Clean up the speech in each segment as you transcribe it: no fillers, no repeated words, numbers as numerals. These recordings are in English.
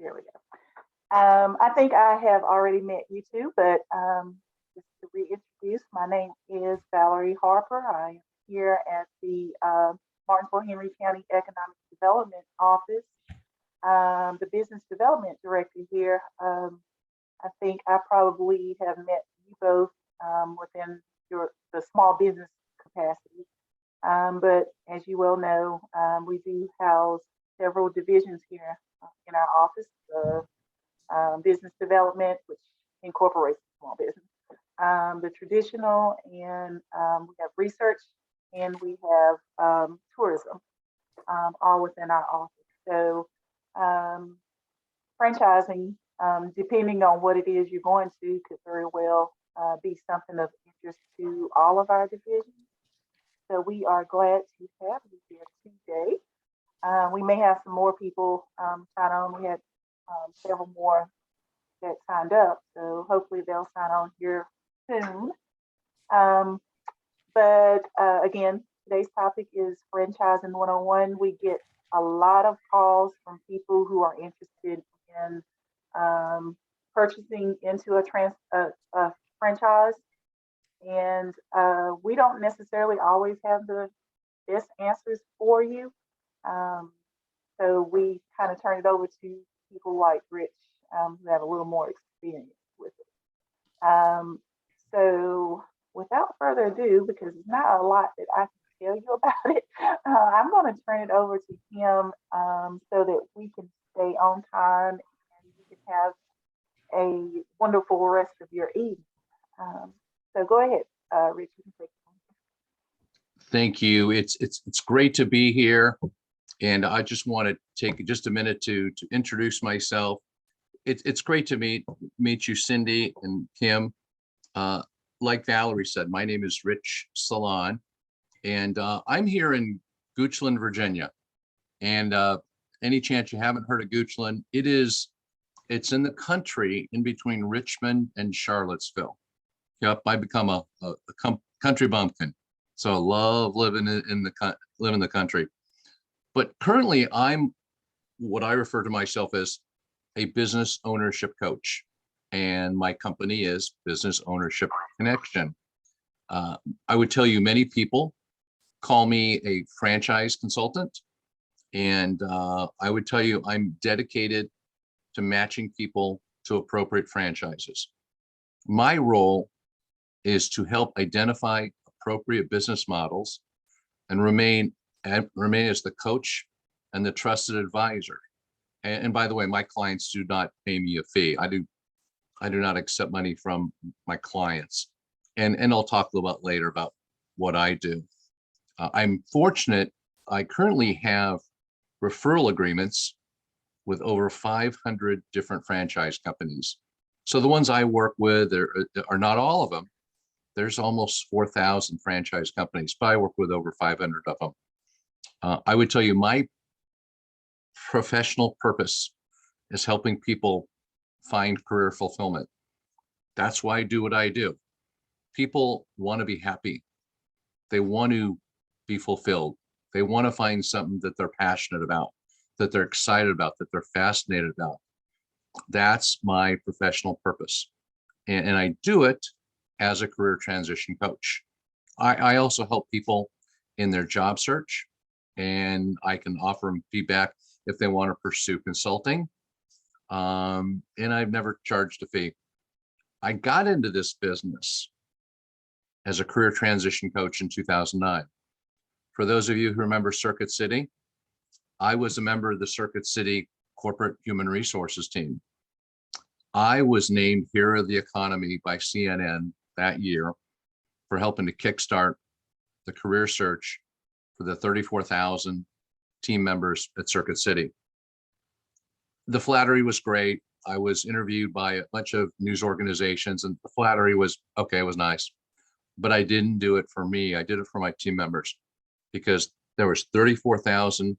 There we go. I think I have already met you two, but just to reintroduce, my name is Valerie Harper. I am here at the Martinsville Henry County Economic Development Office, the Business Development Director here. I think I probably have met you both within the small business capacity. But as you well know, we do house several divisions here in our office. Business development, which incorporates small business, the traditional, and we have research, and we have tourism, all within our office. So franchising, depending on what it is you're going to, could very well be something of interest to all of our divisions. So we are glad to have you here today. We may have some more people sign on. We had several more that signed up, so hopefully they'll sign on here soon. But again, today's topic is Franchising 101. We get a lot of calls from people who are interested in purchasing into a franchise, and we don't necessarily always have the best answers for you. So we kind of turn it over to people like Rich, who have a little more experience with it. So without further ado, because there's not a lot that I can tell you about it, I'm going to turn it over to him so that we can stay on time and you can have a wonderful rest of your evening. So go ahead, Rich. You can take it on. Thank you. It's great to be here. And I just want to take just a minute to introduce myself. It's great to meet you, Cindy and Kim. Like Valerie said, my name is Rich Salon, and I'm here in Goochland, Virginia. And any chance you haven't heard of Goochland, it's in the country in between Richmond and Charlottesville. Yep, I become a country bumpkin, so I love living in the country. But currently, I'm what I refer to myself as a business ownership coach, and my company is Business Ownership Connection. I would tell you many people call me a franchise consultant, and I would tell you I'm dedicated to matching people to appropriate franchises. My role is to help identify appropriate business models and remain as the coach and the trusted advisor. And by the way, my clients do not pay me a fee. I do not accept money from my clients. And I'll talk a little bit later about what I do. I'm fortunate, I currently have referral agreements with over 500 different franchise companies. So the ones I work with are not all of them. There's almost 4,000 franchise companies, but I work with over 500 of them. I would tell you my professional purpose is helping people find career fulfillment. That's why I do what I do. People want to be happy. They want to be fulfilled. They want to find something that they're passionate about, that they're excited about, that they're fascinated about. That's my professional purpose. And I do it as a career transition coach. I also help people in their job search, and I can offer them feedback if they want to pursue consulting. And I've never charged a fee. I got into this business as a career transition coach in 2009. For those of you who remember Circuit City, I was a member of the Circuit City Corporate Human Resources team. I was named Hero of the Economy by CNN that year for helping to kickstart the career search for the 34,000 team members at Circuit City. The flattery was great. I was interviewed by a bunch of news organizations, and the flattery was okay, it was nice. But I didn't do it for me. I did it for my team members, because there was 34,000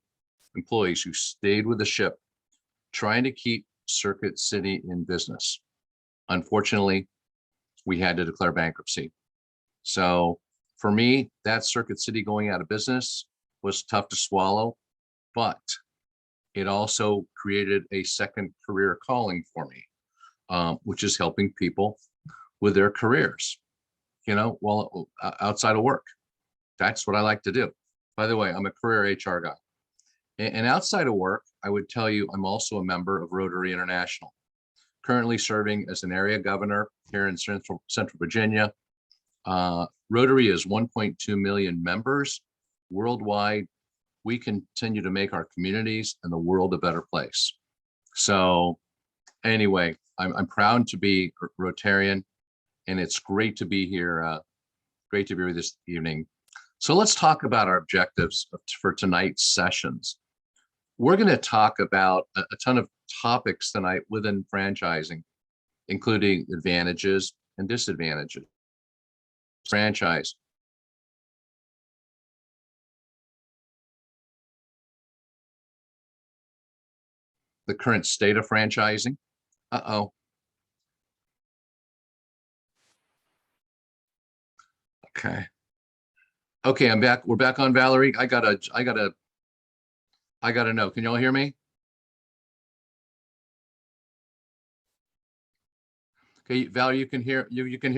employees who stayed with the ship trying to keep Circuit City in business. Unfortunately, we had to declare bankruptcy. So for me, that Circuit City going out of business was tough to swallow, but It also created a second career calling for me, which is helping people with their careers, while outside of work. That's what I like to do. By the way, I'm a career HR guy. And outside of work, I would tell you I'm also a member of Rotary International, currently serving as an area governor here in Central Virginia. Rotary is 1.2 million members worldwide. We continue to make our communities and the world a better place. So anyway, I'm proud to be Rotarian, and it's great to be here. Great to be here this evening. So let's talk about our objectives for tonight's sessions. We're going to talk about a ton of topics tonight within franchising, including advantages and disadvantages. Franchise. The current state of franchising. Uh-oh. Okay. Okay, I'm back. We're back on, Valerie. I gotta know. Can y'all hear me? Okay, Valerie, you can hear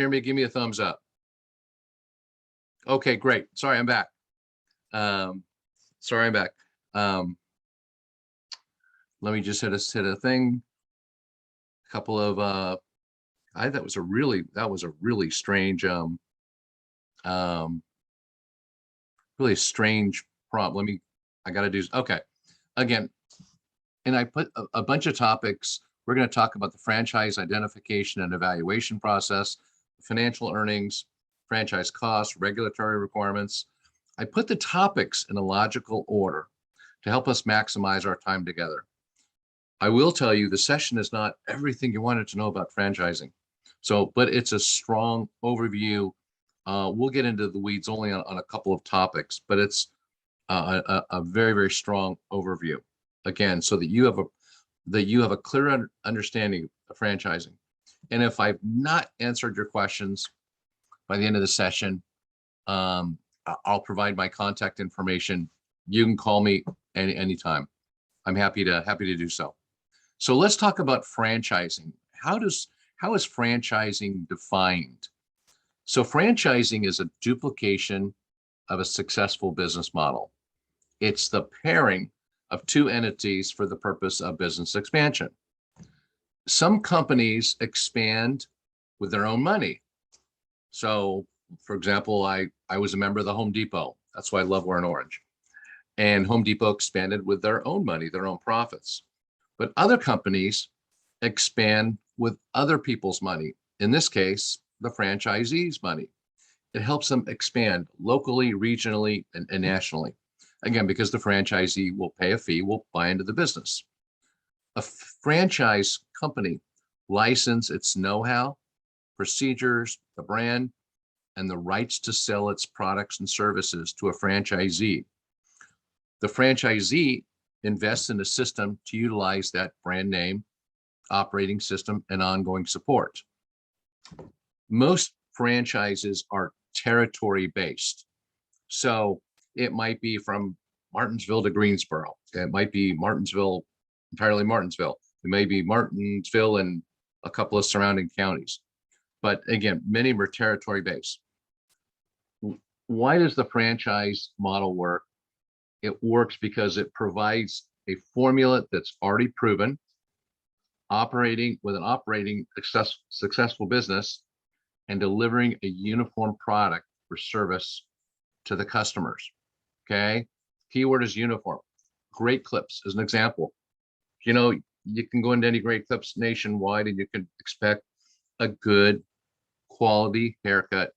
me. Give me a thumbs up. Okay, great. Sorry, I'm back. Sorry, I'm back. Let me just hit a thing. A couple of that was a really strange really strange prompt. I gotta do okay. Again, and I put a bunch of topics. We're going to talk about the franchise identification and evaluation process, financial earnings, franchise costs, regulatory requirements. I put the topics in a logical order to help us maximize our time together. I will tell you the session is not everything you wanted to know about franchising. So, but it's a strong overview. We'll get into the weeds only on a couple of topics, but it's a very, very strong overview. Again, so that you have a clear understanding of franchising. And if I've not answered your questions by the end of the session, I'll provide my contact information. You can call me anytime. I'm happy to do so. So let's talk about franchising. How is franchising defined? So franchising is a duplication of a successful business model. It's the pairing of two entities for the purpose of business expansion. Some companies expand with their own money. So, for example, I was a member of the Home Depot. That's why I love wearing orange. And Home Depot expanded with their own money, their own profits. But other companies expand with other people's money. In this case, the franchisee's money. It helps them expand locally, regionally, and nationally. Again, because the franchisee will pay a fee, will buy into the business. A franchise company license its know-how, procedures, the brand, and the rights to sell its products and services to a franchisee. The franchisee invests in a system to utilize that brand name, operating system, and ongoing support. Most franchises are territory-based. So it might be from Martinsville to Greensboro. It might be Martinsville, entirely Martinsville. It may be Martinsville and a couple of surrounding counties. But again, many are territory-based. Why does the franchise model work? It works because it provides a formula that's already proven, operating with an successful business, and delivering a uniform product or service to the customers. Okay, keyword is uniform. Great Clips is an example. You can go into any Great Clips nationwide and you can expect a good quality haircut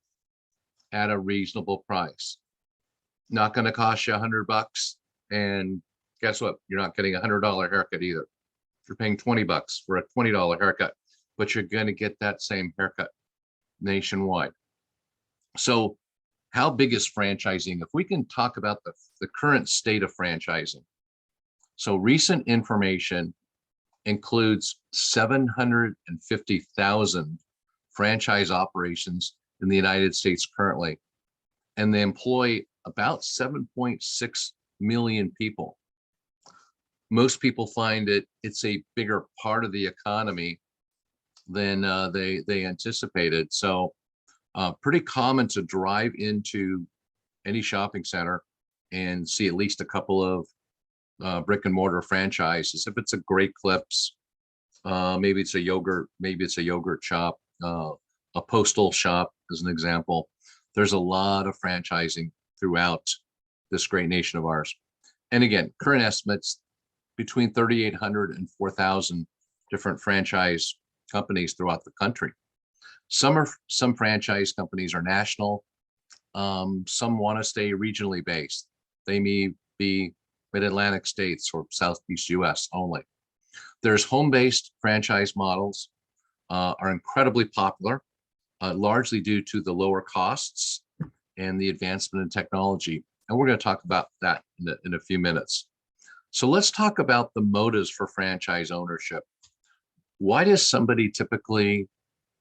at a reasonable price. Not going to cost you $100, and guess what? You're not getting a $100 haircut either. You're paying $20 for a $20 haircut, but you're going to get that same haircut nationwide. So how big is franchising? If we can talk about the current state of franchising. So recent information includes 750,000 franchise operations in the United States currently, and they employ about 7.6 million people. most people find it's a bigger part of the economy than they anticipated. So pretty common to drive into any shopping center and see at least a couple of brick and mortar franchises. If it's a Great Clips, maybe it's a yogurt shop, a postal shop as an example. There's a lot of franchising throughout this great nation of ours. And again, current estimates between 3,800 and 4,000 different franchise companies throughout the country. Some franchise companies are national. Some want to stay regionally based. They may be mid-Atlantic states or Southeast US only. There's home-based franchise models are incredibly popular, largely due to the lower costs and the advancement in technology. And we're going to talk about that in a few minutes. So let's talk about the motives for franchise ownership. Why does somebody typically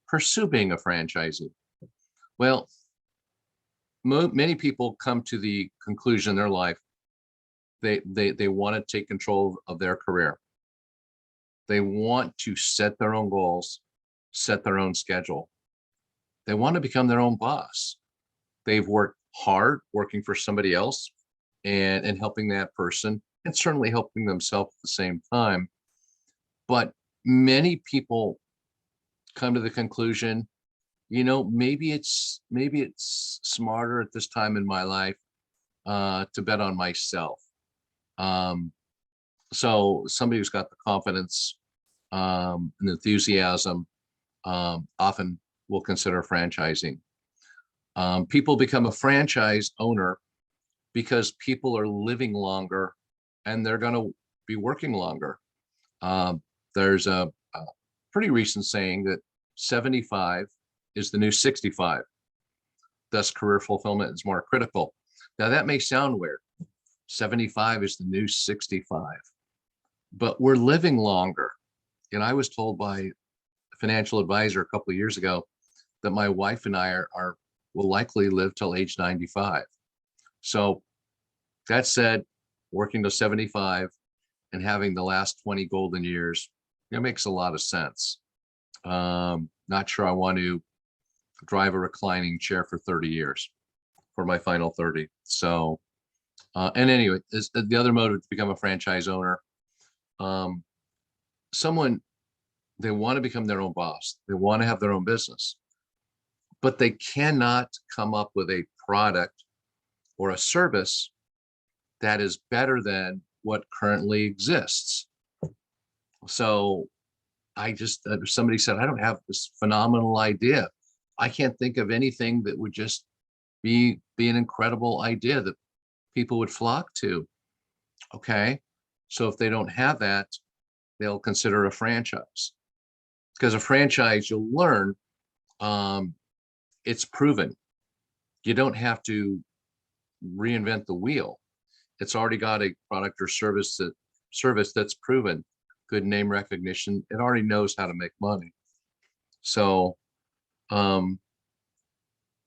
pursue being a franchisee? Well, many people come to the conclusion in their life they want to take control of their career. They want to set their own goals, set their own schedule. They want to become their own boss. They've worked hard working for somebody else and helping that person, and certainly helping themselves at the same time. But many people come to the conclusion, maybe it's smarter at this time in my life to bet on myself. So somebody who's got the confidence and enthusiasm often will consider franchising. People become a franchise owner because people are living longer and they're going to be working longer. There's a pretty recent saying that 75 is the new 65. Thus, career fulfillment is more critical. Now, that may sound weird. 75 is the new 65, but we're living longer. And I was told by a financial advisor a couple of years ago that my wife and I will likely live till age 95. So that said, working to 75 and having the last 20 golden years, it makes a lot of sense. Not sure I want to drive a reclining chair for 30 years for my final 30. So, and anyway, the other motive to become a franchise owner, they want to become their own boss. They want to have their own business, but they cannot come up with a product or a service that is better than what currently exists. So somebody said, I don't have this phenomenal idea. I can't think of anything that would just be an incredible idea that people would flock to. Okay. So if they don't have that, they'll consider a franchise. Because a franchise, you'll learn, it's proven. You don't have to reinvent the wheel. It's already got a product or service that's proven, good name recognition. It already knows how to make money. So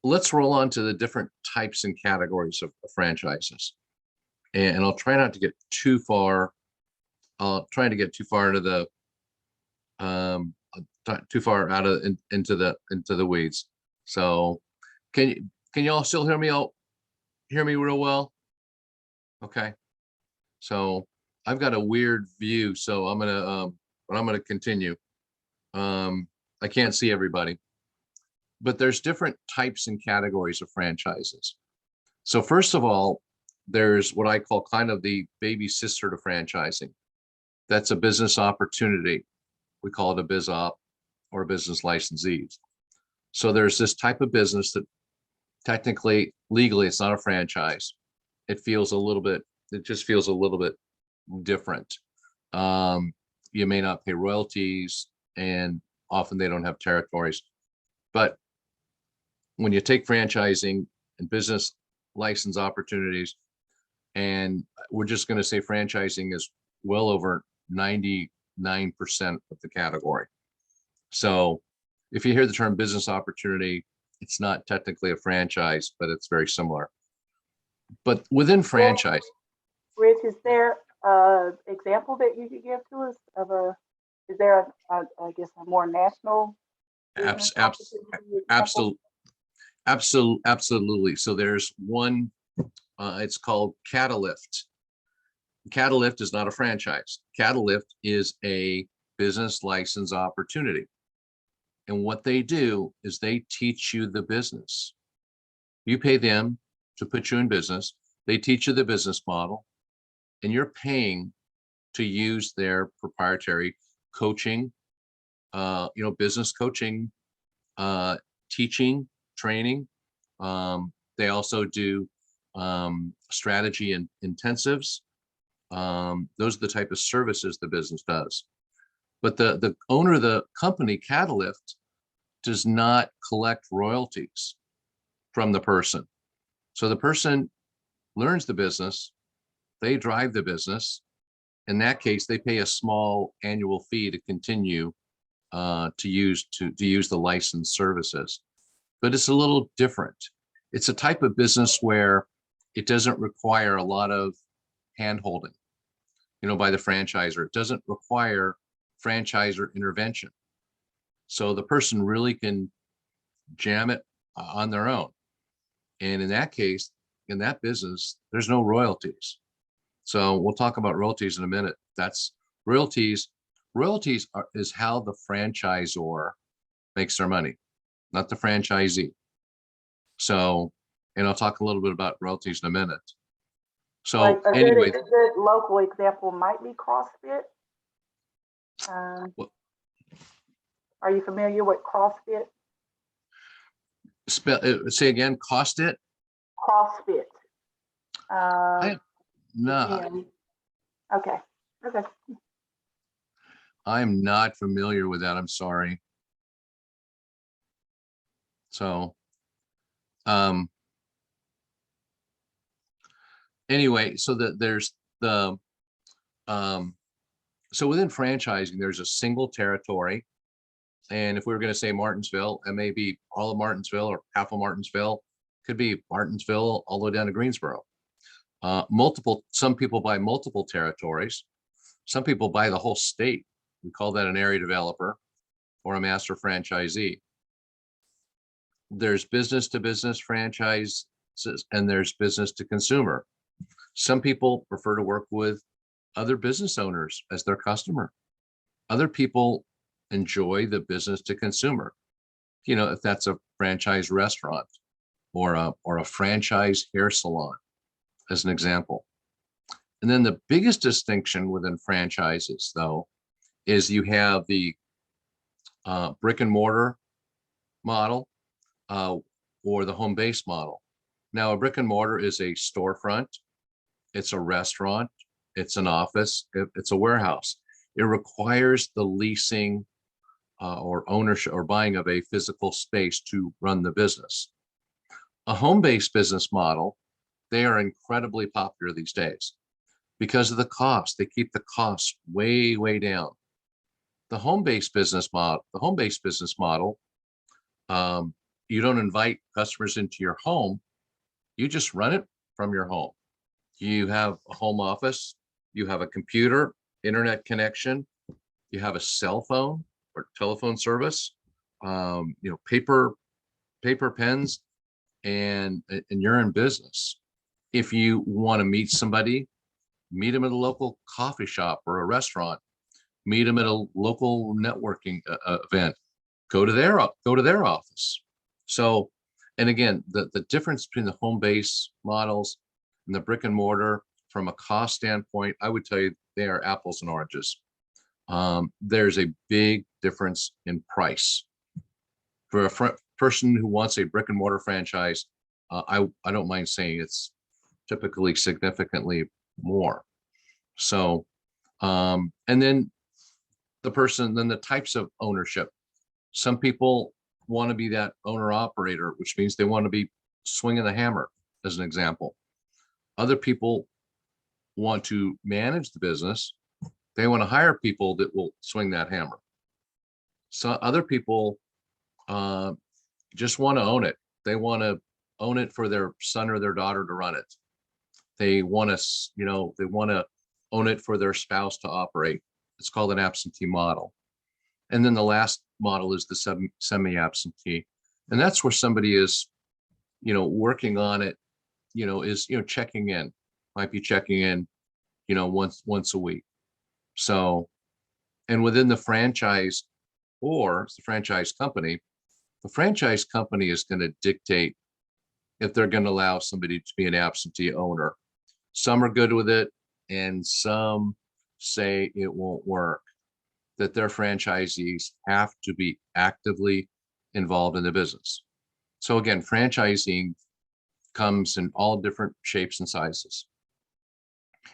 let's roll on to the different types and categories of franchises. And I'll try not to get too far. I'll try to get too far into the into the weeds. So can you all still hear me? Hear me real well? Okay. So I've got a weird view, so I'm gonna continue. I can't see everybody, but there's different types and categories of franchises. So first of all, there's what I call kind of the baby sister to franchising. That's a business opportunity. We call it a biz op or a business licensee. So there's this type of business that technically, legally, it's not a franchise. It just feels a little bit different. You may not pay royalties, and often they don't have territories. But when you take franchising and business license opportunities, and we're just going to say franchising is well over 99% of the category. So if you hear the term business opportunity, it's not technically a franchise, but it's very similar. But within franchise, Rich, is there example that you could give to us of is there I guess a more national business Abs, abs, opportunity example? absolutely, absolutely. So there's one, it's called Catalift. Catalift is not a franchise. Catalift is a business license opportunity. And what they do is they teach you the business. You pay them to put you in business. They teach you the business model, and you're paying to use their proprietary coaching, business coaching, teaching, training. They also do strategy and intensives. Those are the type of services the business does. But the owner of the company, Catalift, does not collect royalties from the person. So the person learns the business, they drive the business. In that case, they pay a small annual fee to continue to use the licensed services. But it's a little different. It's a type of business where it doesn't require a lot of hand-holding, by the franchisor. It doesn't require franchisor intervention. So the person really can jam it on their own. And in that case, in that business, there's no royalties. So we'll talk about royalties in a minute. That's royalties. Royalties is how the franchisor makes their money, not the franchisee. So, and I'll talk a little bit about royalties in a minute. Like So anyway, a good local example might be CrossFit. well, Are you familiar with CrossFit? say again, cost it? CrossFit. I am not. Gym. Okay. Okay. I'm not familiar with that. I'm sorry. So, anyway, so there's the, so within franchising, there's a single territory. And if we were going to say Martinsville, it may be all of Martinsville or half of Martinsville, could be Martinsville all the way down to Greensboro. Some people buy multiple territories. Some people buy the whole state. We call that an area developer or a master franchisee. There's business to business franchises and there's business to consumer. Some people prefer to work with other business owners as their customer. Other people enjoy the business to consumer. If that's a franchise restaurant or a franchise hair salon, as an example. And then the biggest distinction within franchises, though, is you have the brick and mortar model or the home base model. Now, a brick and mortar is a storefront, it's a restaurant, it's an office, it's a warehouse. It requires the leasing or ownership or buying of a physical space to run the business. A home-based business model, they are incredibly popular these days because of the cost. They keep the costs way, way down. The home-based business model, you don't invite customers into your home. You just run it from your home. You have a home office, you have a computer, internet connection, you have a cell phone or telephone service, paper pens, and you're in business. If you want to meet somebody, meet them at a local coffee shop or a restaurant, meet them at a local networking event, go to their office. So, and again, the difference between the home base models and the brick and mortar from a cost standpoint, I would tell you they are apples and oranges. There's a big difference in price. For a person who wants a brick and mortar franchise, I don't mind saying it's typically significantly more. So, and then the types of ownership. Some people want to be that owner operator, which means they want to be swinging the hammer, as an example. Other people want to manage the business. They want to hire people that will swing that hammer. So other people just want to own it. They want to own it for their son or their daughter to run it. They want to, own it for their spouse to operate. It's called an absentee model. And then the last model is the semi-absentee. And that's where somebody is, working on it, is, checking in, might be checking in, once a week. So, and within the franchise or the franchise company, the franchise company is going to dictate if they're going to allow somebody to be an absentee owner. Some are good with it, and some say it won't work, that their franchisees have to be actively involved in the business. So again, franchising comes in all different shapes and sizes.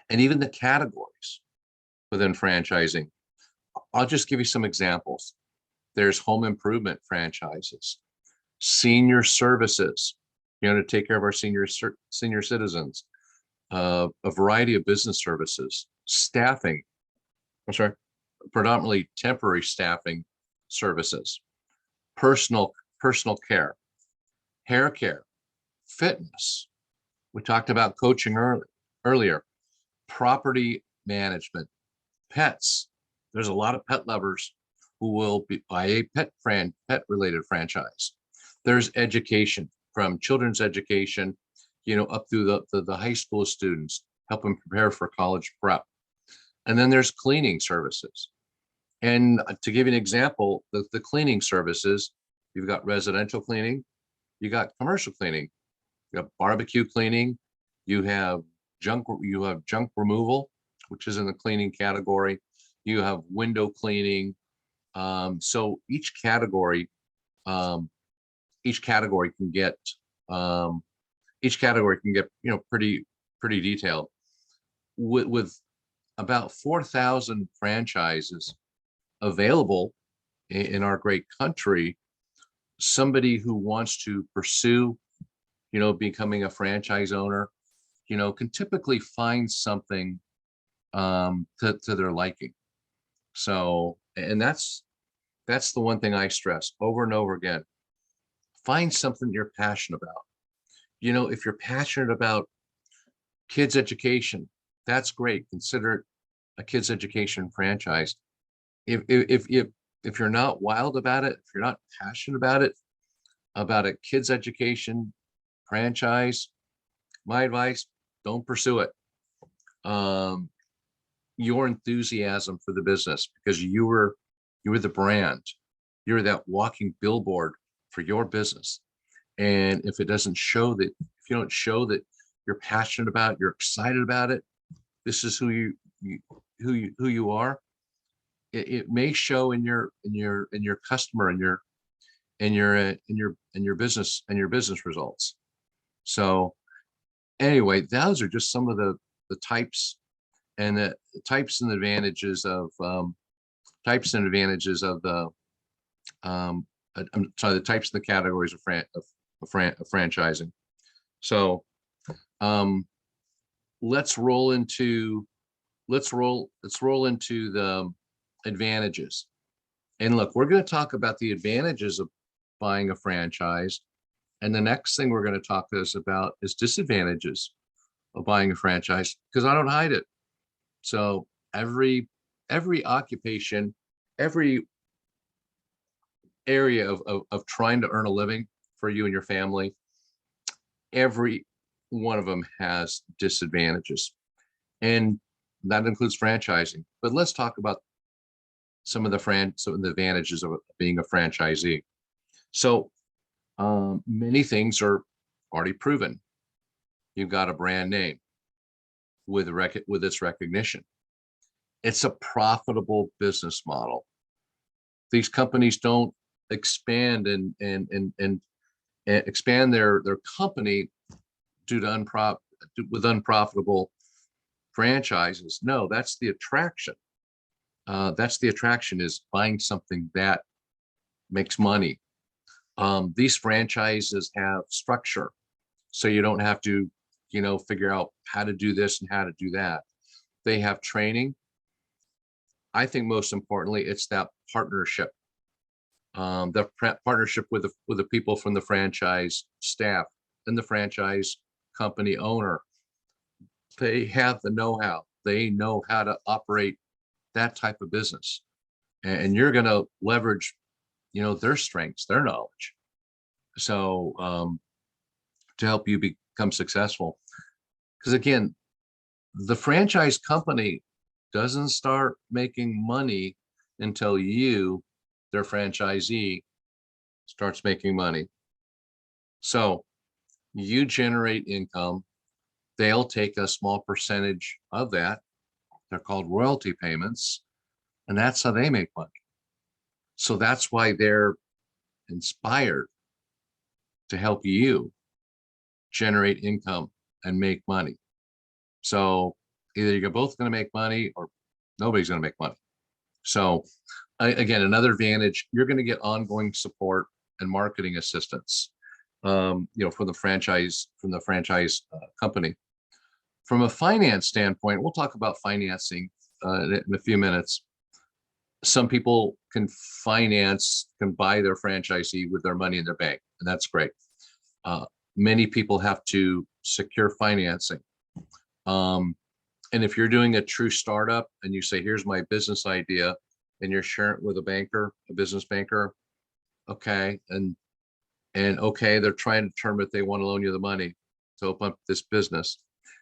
And even the categories within franchising. I'll just give you some examples. There's home improvement franchises, senior services, to take care of our senior citizens, a variety of business services, staffing, predominantly temporary staffing services, personal care, hair care, fitness. We talked about coaching earlier, property management, pets. There's a lot of pet lovers who will buy a pet related franchise. There's education, from children's education, up through the high school students, help them prepare for college prep. And then there's cleaning services. And to give you an example, the cleaning services, you've got residential cleaning, you got commercial cleaning, you have barbecue cleaning, you have junk removal, which is in the cleaning category. You have window cleaning. So each category can get pretty detailed. With about 4,000 franchises available in our great country, somebody who wants to pursue, becoming a franchise owner, can typically find something to their liking. So, and that's the one thing I stress over and over again. Find something you're passionate about. If you're passionate about kids education, that's great. Consider it a kids education franchise. If you're not wild about it, if you're not passionate about a kids education franchise, my advice, don't pursue it. Your enthusiasm for the business, because you were the brand, you're that walking billboard for your business. And if it doesn't show that, if you don't show that you're passionate about it, you're excited about it, this is who you are, it may show in your customer and your business results. So anyway, those are just some of the types and the types and advantages of the the types of the categories of franchising. So let's roll into the advantages. And look, we're going to talk about the advantages of buying a franchise. And the next thing we're going to talk to us about is disadvantages of buying a franchise, because I don't hide it. So every occupation, every area of trying to earn a living for you and your family, every one of them has disadvantages, and that includes franchising. But let's talk about some of the advantages of being a franchisee. So many things are already proven. You've got a brand name with its recognition. It's a profitable business model. These companies don't expand and expand their company due to unprofitable franchises. No, that's the attraction. That's the attraction, is buying something that makes money. These franchises have structure, so you don't have to, figure out how to do this and how to do that. They have training. I think most importantly, it's that partnership. The partnership with the people from the franchise staff and the franchise company owner. They have the know-how, they know how to operate that type of business. And you're going to leverage, their strengths, their knowledge. So to help you become successful. Because again, the franchise company doesn't start making money until you, their franchisee, starts making money. So you generate income. They'll take a small percentage of that. They're called royalty payments, and that's how they make money. So that's why they're inspired to help you generate income and make money. So either you're both going to make money or nobody's going to make money. So again, another advantage, you're going to get ongoing support and marketing assistance, from the franchise company. From a finance standpoint, we'll talk about financing in a few minutes. Some people can buy their franchisee with their money in their bank, and that's great. Many people have to secure financing. And if you're doing a true startup and you say, here's my business idea, and you're sharing it with a business banker, okay, and okay, they're trying to determine if they want to loan you the money to open up this business.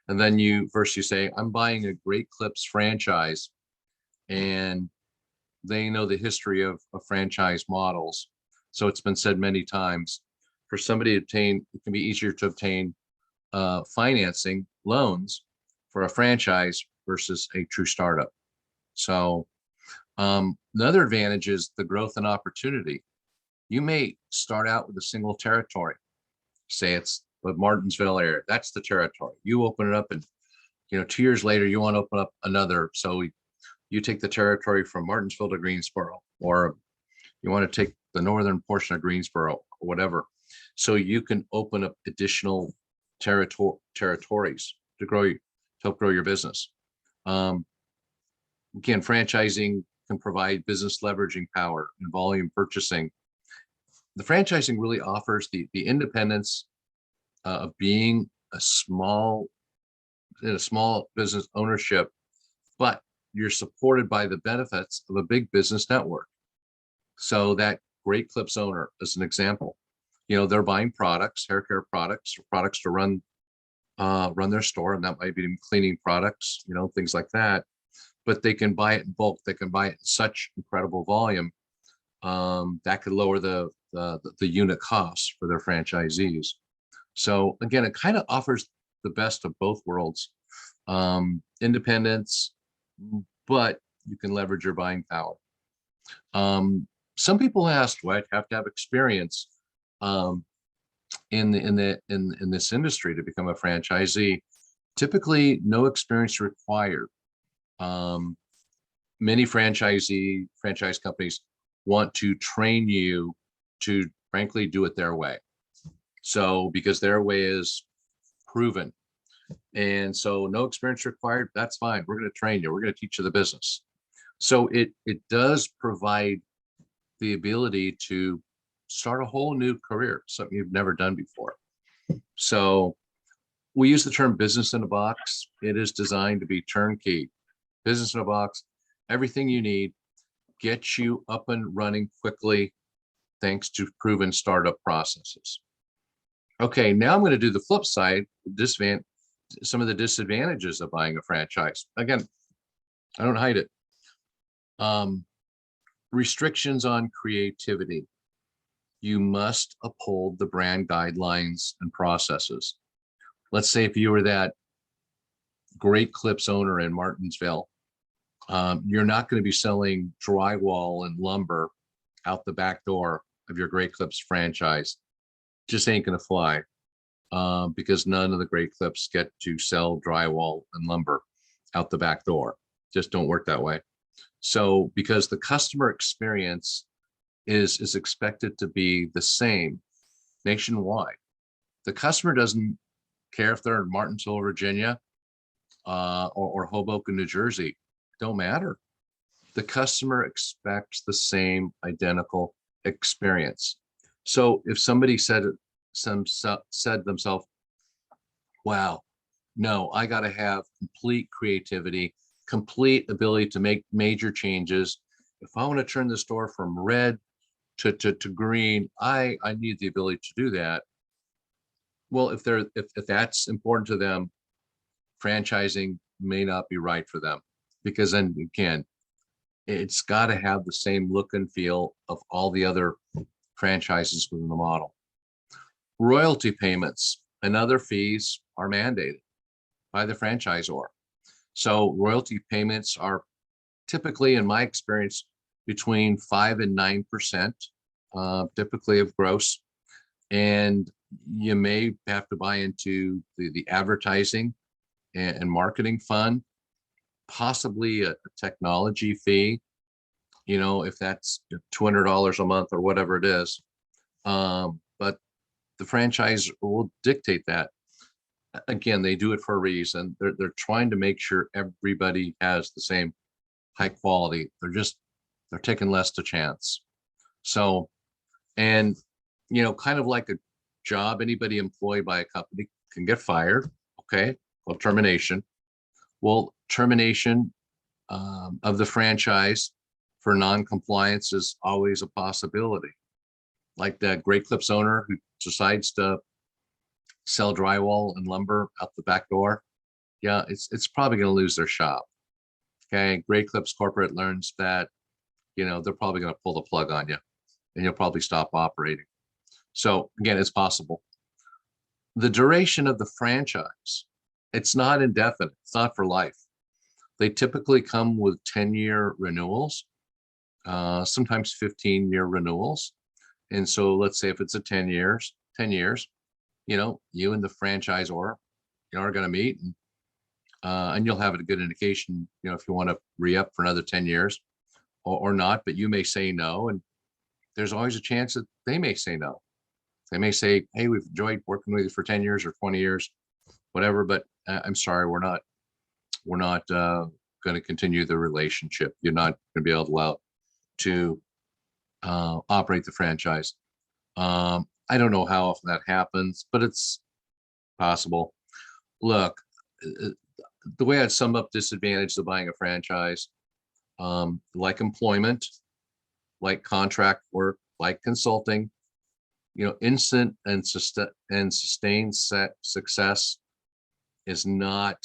And then you say, I'm buying a Great Clips franchise, and they know the history of franchise models. So it's been said many times, for somebody to obtain, it can be easier to obtain financing loans for a franchise versus a true startup. So another advantage is the growth and opportunity. You may start out with a single territory. Say it's the Martinsville area. That's the territory. You open it up, and 2 years later, you want to open up another. So you take the territory from Martinsville to Greensboro, or you want to take the northern portion of Greensboro, or whatever. So you can open up additional territories to help grow your business. Again, franchising can provide business leveraging power and volume purchasing. The franchising really offers the independence of being a small business ownership, but you're supported by the benefits of a big business network. So that Great Clips owner, as an example, they're buying products, hair care products, or products to run their store, and that might be cleaning products, things like that. But they can buy it in bulk. They can buy it in such incredible volume that could lower the unit costs for their franchisees. So again, it kind of offers the best of both worlds, independence, but you can leverage your buying power. Some people ask, well, I'd have to have experience in this industry to become a franchisee. Typically, no experience required. Many franchise companies want to train you to, frankly, do it their way. So because their way is proven. And so no experience required, that's fine. We're going to train you. We're going to teach you the business. So it does provide the ability to start a whole new career, something you've never done before. So we use the term business in a box. It is designed to be turnkey. Business in a box, everything you need, get you up and running quickly, thanks to proven startup processes. Okay, now I'm going to do the flip side, some of the disadvantages of buying a franchise. Again, I don't hide it. Restrictions on creativity. You must uphold the brand guidelines and processes. Let's say if you were that Great Clips owner in Martinsville, you're not going to be selling drywall and lumber out the back door of your Great Clips franchise. Just ain't going to fly, because none of the Great Clips get to sell drywall and lumber out the back door. Just don't work that way. So because the customer experience is expected to be the same nationwide. The customer doesn't care if they're in Martinsville, Virginia, or Hoboken, New Jersey. Don't matter. The customer expects the same identical experience. So if somebody said themselves, wow, No, I got to have complete creativity, complete ability to make major changes. If I want to turn the store from red to green, I need the ability to do that. Well, if that's important to them, franchising may not be right for them, because then again, it's got to have the same look and feel of all the other franchises within the model. Royalty payments and other fees are mandated by the franchisor. So royalty payments are typically, in my experience, between 5 and 9%, typically of gross. And you may have to buy into the advertising and marketing fund, possibly a technology fee, if that's $200 a month or whatever it is. But the franchise will dictate that. Again, they do it for a reason. They're trying to make sure everybody has the same high quality. They're taking less to chance. So, and kind of like a job, anybody employed by a company can get fired. Okay, well, termination. Well, termination of the franchise for non-compliance is always a possibility. Like that Great Clips owner who decides to sell drywall and lumber out the back door. Yeah, it's probably going to lose their shop. Okay, Great Clips corporate learns that, they're probably going to pull the plug on you and you'll probably stop operating. So again, it's possible. The duration of the franchise, it's not indefinite. It's not for life. They typically come with 10-year renewals, sometimes 15-year renewals. And so let's say if it's 10 years, you and the franchisor, are going to meet, and you'll have a good indication, if you want to re-up for another 10 years or not, but you may say no. And there's always a chance that they may say no. They may say, hey, we've enjoyed working with you for 10 years or 20 years, whatever, but I'm sorry, we're not going to continue the relationship. You're not going to be allowed to operate the franchise. I don't know how often that happens, but it's possible. Look, the way I'd sum up disadvantage of buying a franchise, like employment, like contract work, like consulting, instant and sustained success is not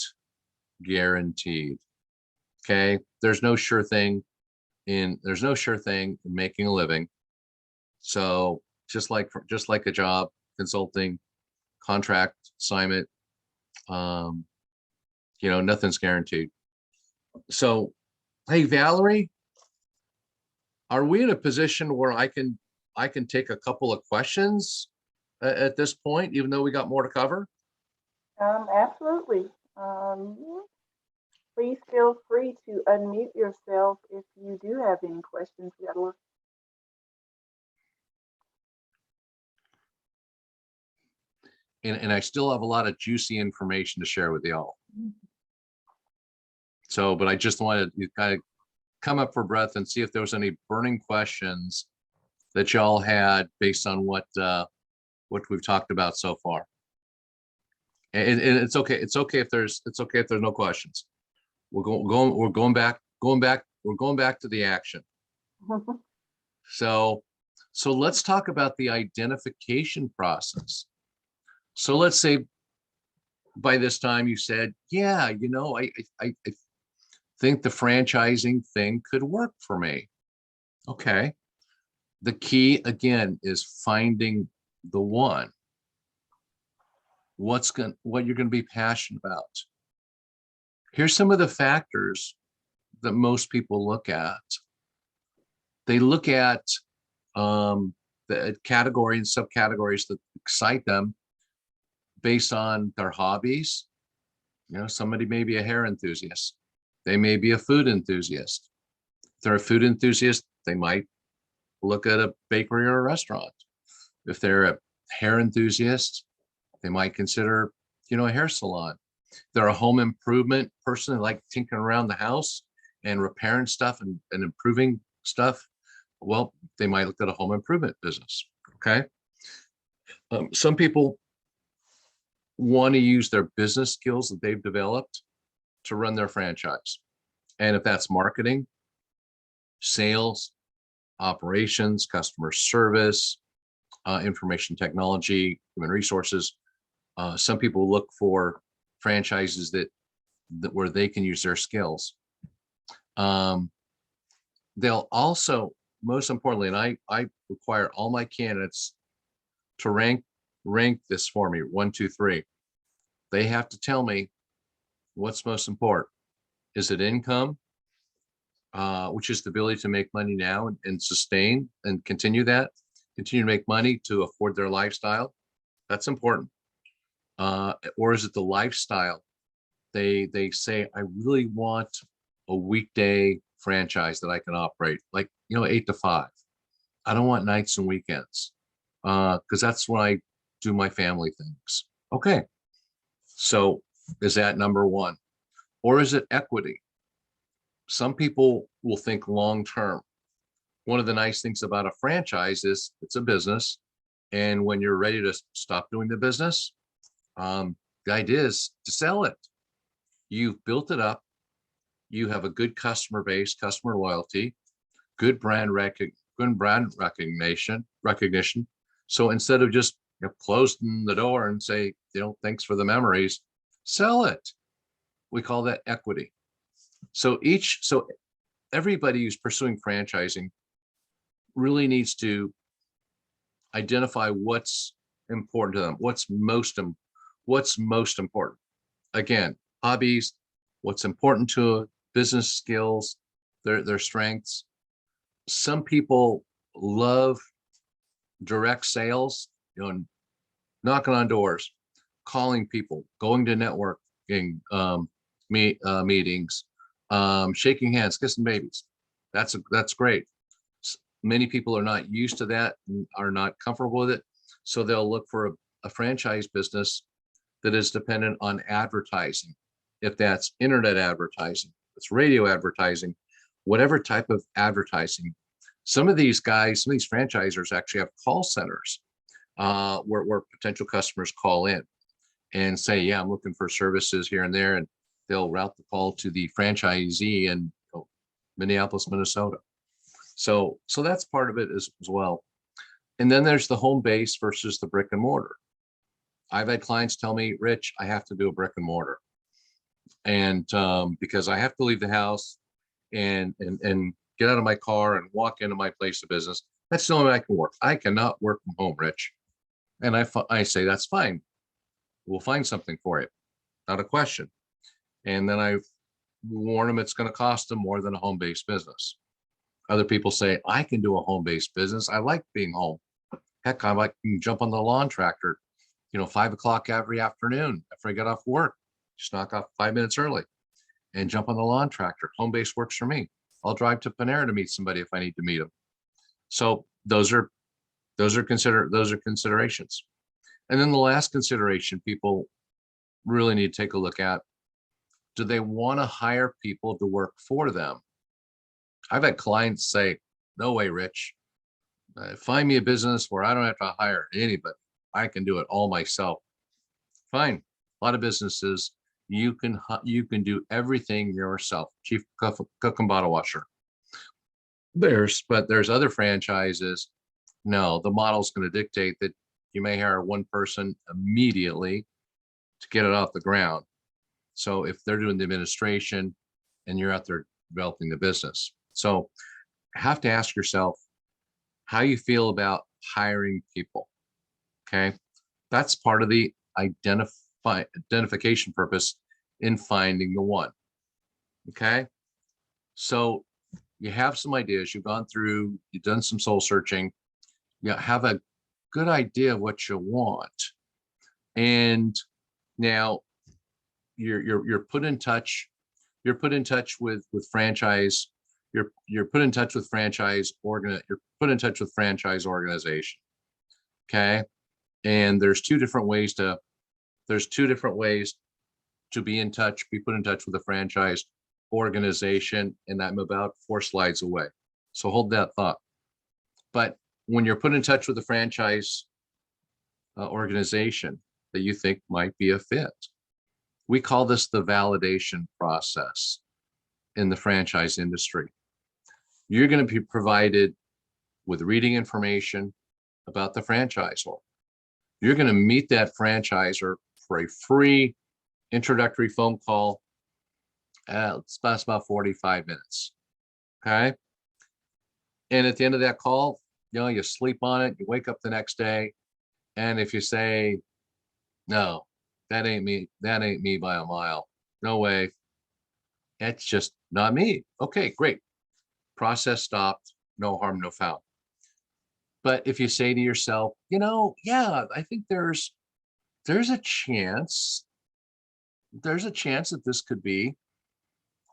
guaranteed. Okay, there's no sure thing in making a living. So just like a job, consulting, contract, assignment, nothing's guaranteed. So, hey, Valerie, are we in a position where I can take a couple of questions at this point, even though we got more to cover? Absolutely. Please feel free to unmute yourself if you do have any questions. And I still have a lot of juicy information to share with y'all. So, but I just wanted to kind of come up for breath and see if there was any burning questions that y'all had based on what we've talked about so far. And it's okay. It's okay if there's no questions. We're going back to the action. So let's talk about the identification process. So let's say by this time you said, yeah, I think the franchising thing could work for me. Okay. The key again is finding the one. What you're going to be passionate about. Here's some of the factors that most people look at. They look at the category and subcategories that excite them based on their hobbies. Somebody may be a hair enthusiast. They may be a food enthusiast. If they're a food enthusiast, they might look at a bakery or a restaurant. If they're a hair enthusiast, they might consider, a hair salon. If they're a home improvement person, they like tinkering around the house and repairing stuff and improving stuff. Well, they might look at a home improvement business. Okay. Some people want to use their business skills that they've developed to run their franchise. And if that's marketing, sales, operations, customer service, information technology, human resources, some people look for franchises that where they can use their skills. They'll also, most importantly, and I require all my candidates to rank this for me, 1, 2, 3. They have to tell me what's most important. Is it income, which is the ability to make money now and sustain and continue to make money to afford their lifestyle? That's important. Or is it the lifestyle? They say, I really want a weekday franchise that I can operate, like, 8 to 5. I don't want nights and weekends, because that's when I do my family things. Okay. So is that number one? Or is it equity? Some people will think long term. One of the nice things about a franchise is it's a business. And when you're ready to stop doing the business, the idea is to sell it. You've built it up. You have a good customer base, customer loyalty, good brand recognition. So instead of just closing the door and say, thanks for the memories, sell it. We call that equity. So everybody who's pursuing franchising really needs to identify what's important to them, what's most important. Again, hobbies, what's important to business skills, their strengths. Some people love direct sales, knocking on doors, calling people, going to networking meetings, shaking hands, kissing babies. That's great. Many people are not used to that and are not comfortable with it. So they'll look for a franchise business that is dependent on advertising. If that's internet advertising, it's radio advertising, whatever type of advertising. Some of these franchisors actually have call centers where potential customers call in and say, yeah, I'm looking for services here and there. And they'll route the call to the franchisee in Minneapolis, Minnesota. So that's part of it as well. And then there's the home base versus the brick and mortar. I've had clients tell me, Rich, I have to do a brick and mortar. And because I have to leave the house and get out of my car and walk into my place of business, that's the only way I can work. I cannot work from home, Rich. And I say, that's fine. We'll find something for you. Not a question. And then I warn them it's going to cost them more than a home-based business. Other people say, I can do a home-based business. I like being home. Heck, I like to jump on the lawn tractor, 5 o'clock every afternoon after I get off work. Just knock off 5 minutes early and jump on the lawn tractor. Home-based works for me. I'll drive to Panera to meet somebody if I need to meet them. So those are considerations. And then the last consideration people really need to take a look at, do they want to hire people to work for them? I've had clients say, no way, Rich. Find me a business where I don't have to hire anybody. I can do it all myself. Fine. A lot of businesses, you can do everything yourself. Chief cook and bottle washer. There's other franchises. No, the model's going to dictate that you may hire one person immediately to get it off the ground. So if they're doing the administration and you're out there developing the business. So have to ask yourself how you feel about hiring people. Okay. That's part of the identification purpose in finding the one. Okay. So you have some ideas, you've done some soul searching, you have a good idea of what you want. And now you're put in touch with franchise, you're put in touch with franchise organization. Okay. And there's two different ways to be put in touch with a franchise organization. And I'm about 4 slides away. So hold that thought. But when you're put in touch with a franchise organization, that you think might be a fit. We call this the validation process in the franchise industry. You're going to be provided with reading information about the franchisor. You're going to meet that franchisor for a free introductory phone call. It lasts about 45 minutes. Okay. And at the end of that call, you sleep on it, you wake up the next day. And if you say, no, that ain't me by a mile. No way. It's just not me. Okay, great. Process stopped. No harm, no foul. But if you say to yourself, yeah, I think there's a chance that this could be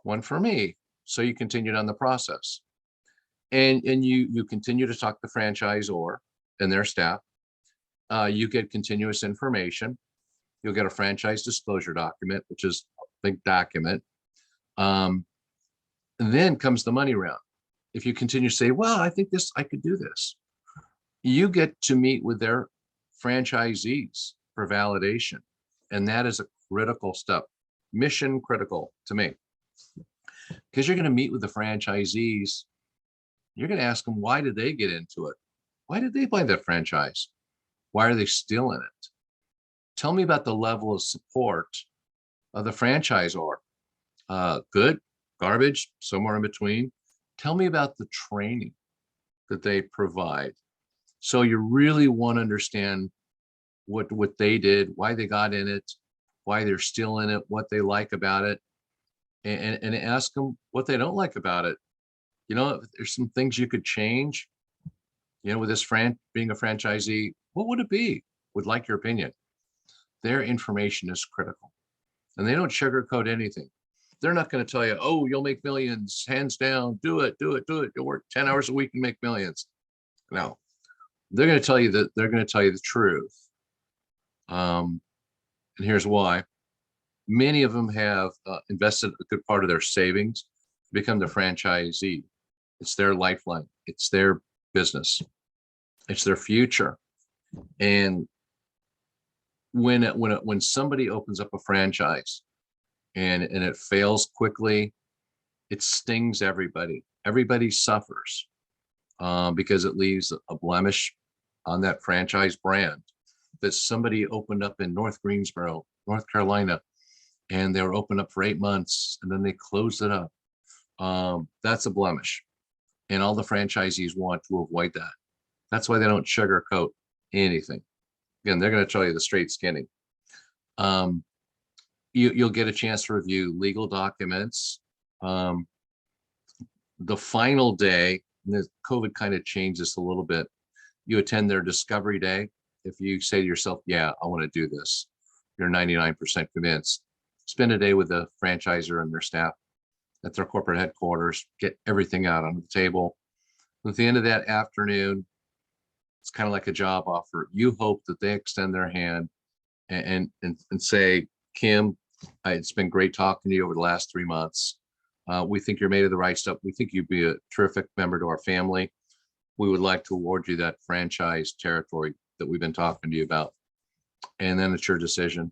one for me. So you continued on the process, and you continue to talk to the franchisor and their staff. You get continuous information. You'll get a franchise disclosure document, which is a big document. And then comes the money round. If you continue to say, well, I think I could do this, you get to meet with their franchisees for validation. And that is a critical step, mission critical to me, because you're going to meet with the franchisees. You're going to ask them, why did they get into it? Why did they buy that franchise? Why are they still in it? Tell me about the level of support of the franchisor. Good, garbage, somewhere in between. Tell me about the training that they provide. So you really want to understand what they did, why they got in it, why they're still in it, what they like about it, and ask them what they don't like about it. There's some things you could change. With this being a franchisee, what would it be? Would like your opinion. Their information is critical, and they don't sugarcoat anything. They're not going to tell you, oh, you'll make millions, hands down, do it. You'll work 10 hours a week and make millions. No, they're going to tell you the truth. And here's why. Many of them have invested a good part of their savings to become the franchisee. It's their lifeline. It's their business. It's their future. And when somebody opens up a franchise and it fails quickly, it stings everybody. Everybody suffers because it leaves a blemish on that franchise brand that somebody opened up in North Greensboro, North Carolina, and they were open up for 8 months and then they closed it up. That's a blemish, and all the franchisees want to avoid that. That's why they don't sugarcoat anything. Again, they're going to tell you the straight skinny. You'll get a chance to review legal documents. The final day, and COVID kind of changed this a little bit. You attend their discovery day. If you say to yourself, yeah, I want to do this, you're 99% convinced. Spend a day with the franchisor and their staff at their corporate headquarters, get everything out on the table. At the end of that afternoon, it's kind of like a job offer. You hope that they extend their hand and say, Kim, it's been great talking to you over the last 3 months. We think you're made of the right stuff. We think you'd be a terrific member to our family. We would like to award you that franchise territory that we've been talking to you about. And then it's your decision.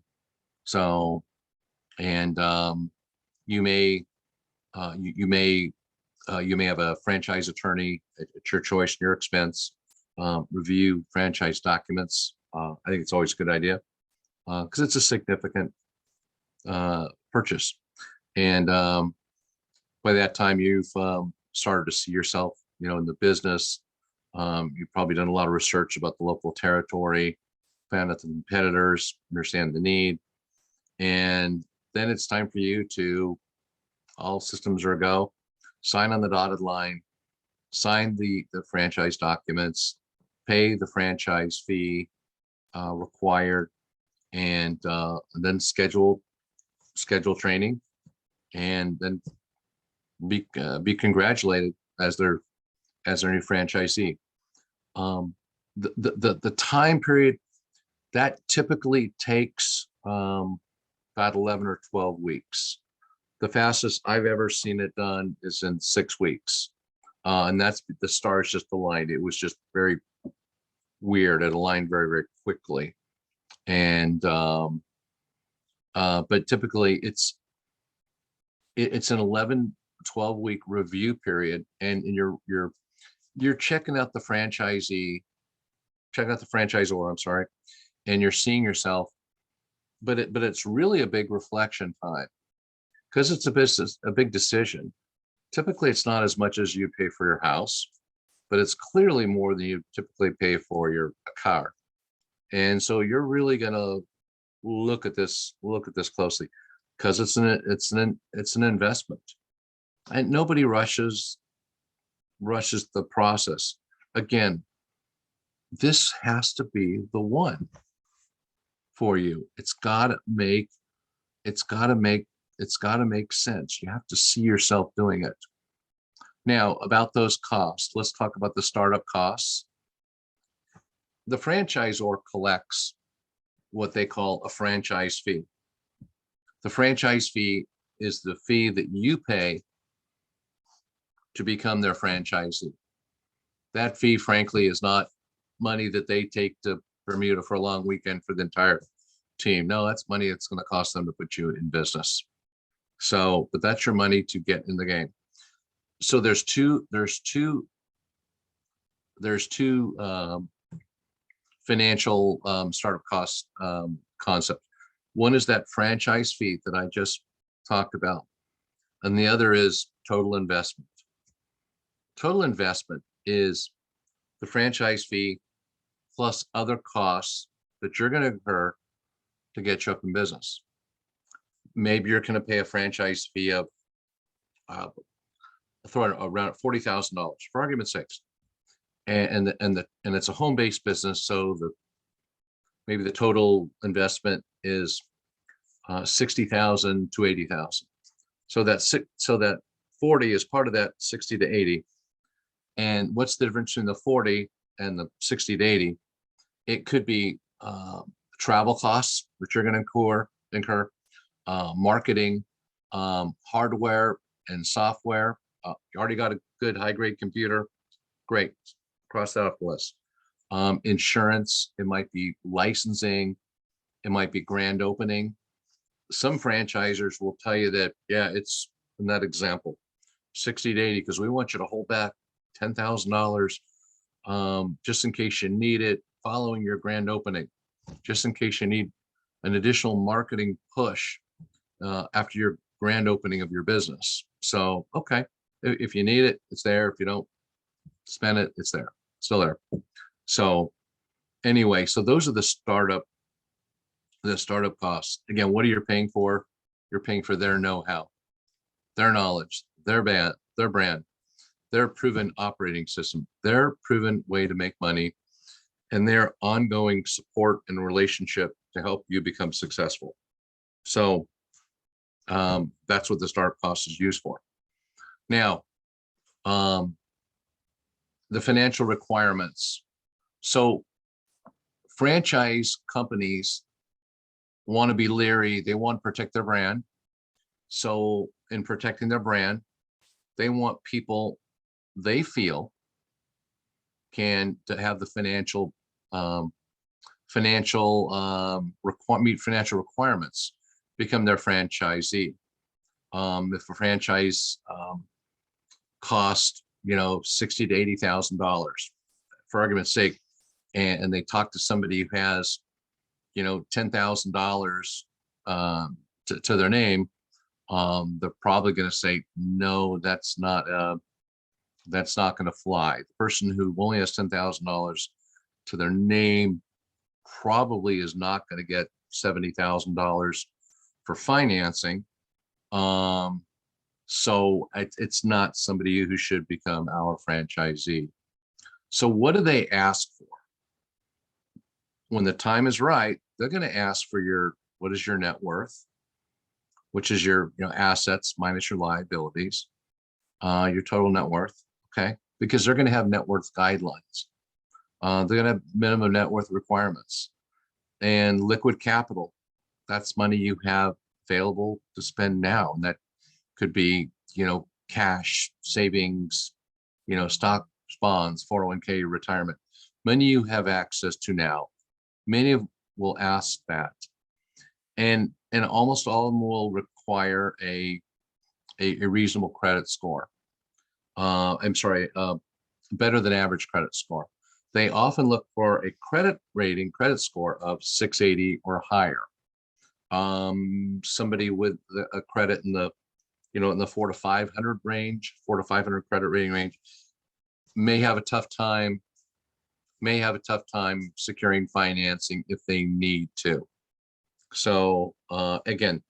So, and you may have a franchise attorney at your choice, your expense, review franchise documents. I think it's always a good idea because it's a significant purchase. And by that time, you've started to see yourself, in the business. You've probably done a lot of research about the local territory, found out the competitors, understand the need. And then it's time for you to, all systems are a go, sign on the dotted line, sign the franchise documents, pay the franchise fee required, and then schedule training, and then be congratulated as their new franchisee. The time period that typically takes about 11 or 12 weeks. The fastest I've ever seen it done is in 6 weeks. And that's the stars just aligned. It was just very weird. It aligned very, very quickly. And but typically it's an 11, 12 week review period, and you're checking out the franchisee, checking out the franchisor, I'm sorry, and you're seeing yourself, but it's really a big reflection time because it's a big decision. Typically, it's not as much as you pay for your house, but it's clearly more than you typically pay for your a car. And so you're really gonna look at this closely because it's an investment, and nobody rushes the process. Again, this has to be the one for you. It's got to make it's got to make sense. You have to see yourself doing it. Now, about those costs, let's talk about the startup costs. The franchisor collects what they call a franchise fee. The franchise fee is the fee that you pay to become their franchisee. That fee, frankly, is not money that they take to Bermuda for a long weekend for the entire team. No, that's money that's going to cost them to put you in business. So, but that's your money to get in the game. So there's two financial startup cost concept. One is that franchise fee that I just talked about, and the other is total investment. Total investment is the franchise fee plus other costs that you're going to incur to get you up in business. Maybe you're going to pay a franchise fee of throw it around $40,000 for argument's sake, and it's a home-based business, so maybe the total investment is 60,000 to 80,000. So that 40 is part of that 60 to 80. And what's the difference between the 40 and the 60 to 80? It could be travel costs, which you're going to incur, marketing, hardware and software. You already got a good high-grade computer. Great. Cross that off the list. Insurance, it might be licensing, it might be grand opening. Some franchisors will tell you that, yeah, it's in that example, 60 to 80, because we want you to hold back $10,000 just in case you need it following your grand opening, just in case you need an additional marketing push after your grand opening of your business. So, okay, if you need it, it's there. If you don't spend it, it's there, still there. So anyway, so those are the startup costs. Again, what are you paying for? You're paying for their know-how, their knowledge, their brand, their proven operating system, their proven way to make money, and their ongoing support and relationship to help you become successful. So that's what the startup cost is used for. Now, the financial requirements. So franchise companies want to be leery. They want to protect their brand. So in protecting their brand, they want people they feel can to have the meet financial requirements, become their franchisee. If a franchise cost, $60,000 to $80,000, for argument's sake, and they talk to somebody who has, $10,000 to their name, they're probably going to say, no, that's not going to fly. The person who only has $10,000 to their name probably is not going to get $70,000 for financing. So it's not somebody who should become our franchisee. So what do they ask for? When the time is right, they're going to ask for what is your net worth, which is your assets minus your liabilities, your total net worth. Okay, because they're going to have net worth guidelines. They're going to have minimum net worth requirements, and liquid capital. That's money you have available to spend now, and that could be cash, savings, stocks, bonds, 401k, retirement. Money you have access to now. Many of will ask that. And almost all of them will require a reasonable credit score. I'm sorry, better than average credit score. They often look for a credit score of 680 or higher. Somebody with a credit in the, in the 400 to 500 range, 400 to 500 credit rating range, may have a tough time securing financing if they need to. So again,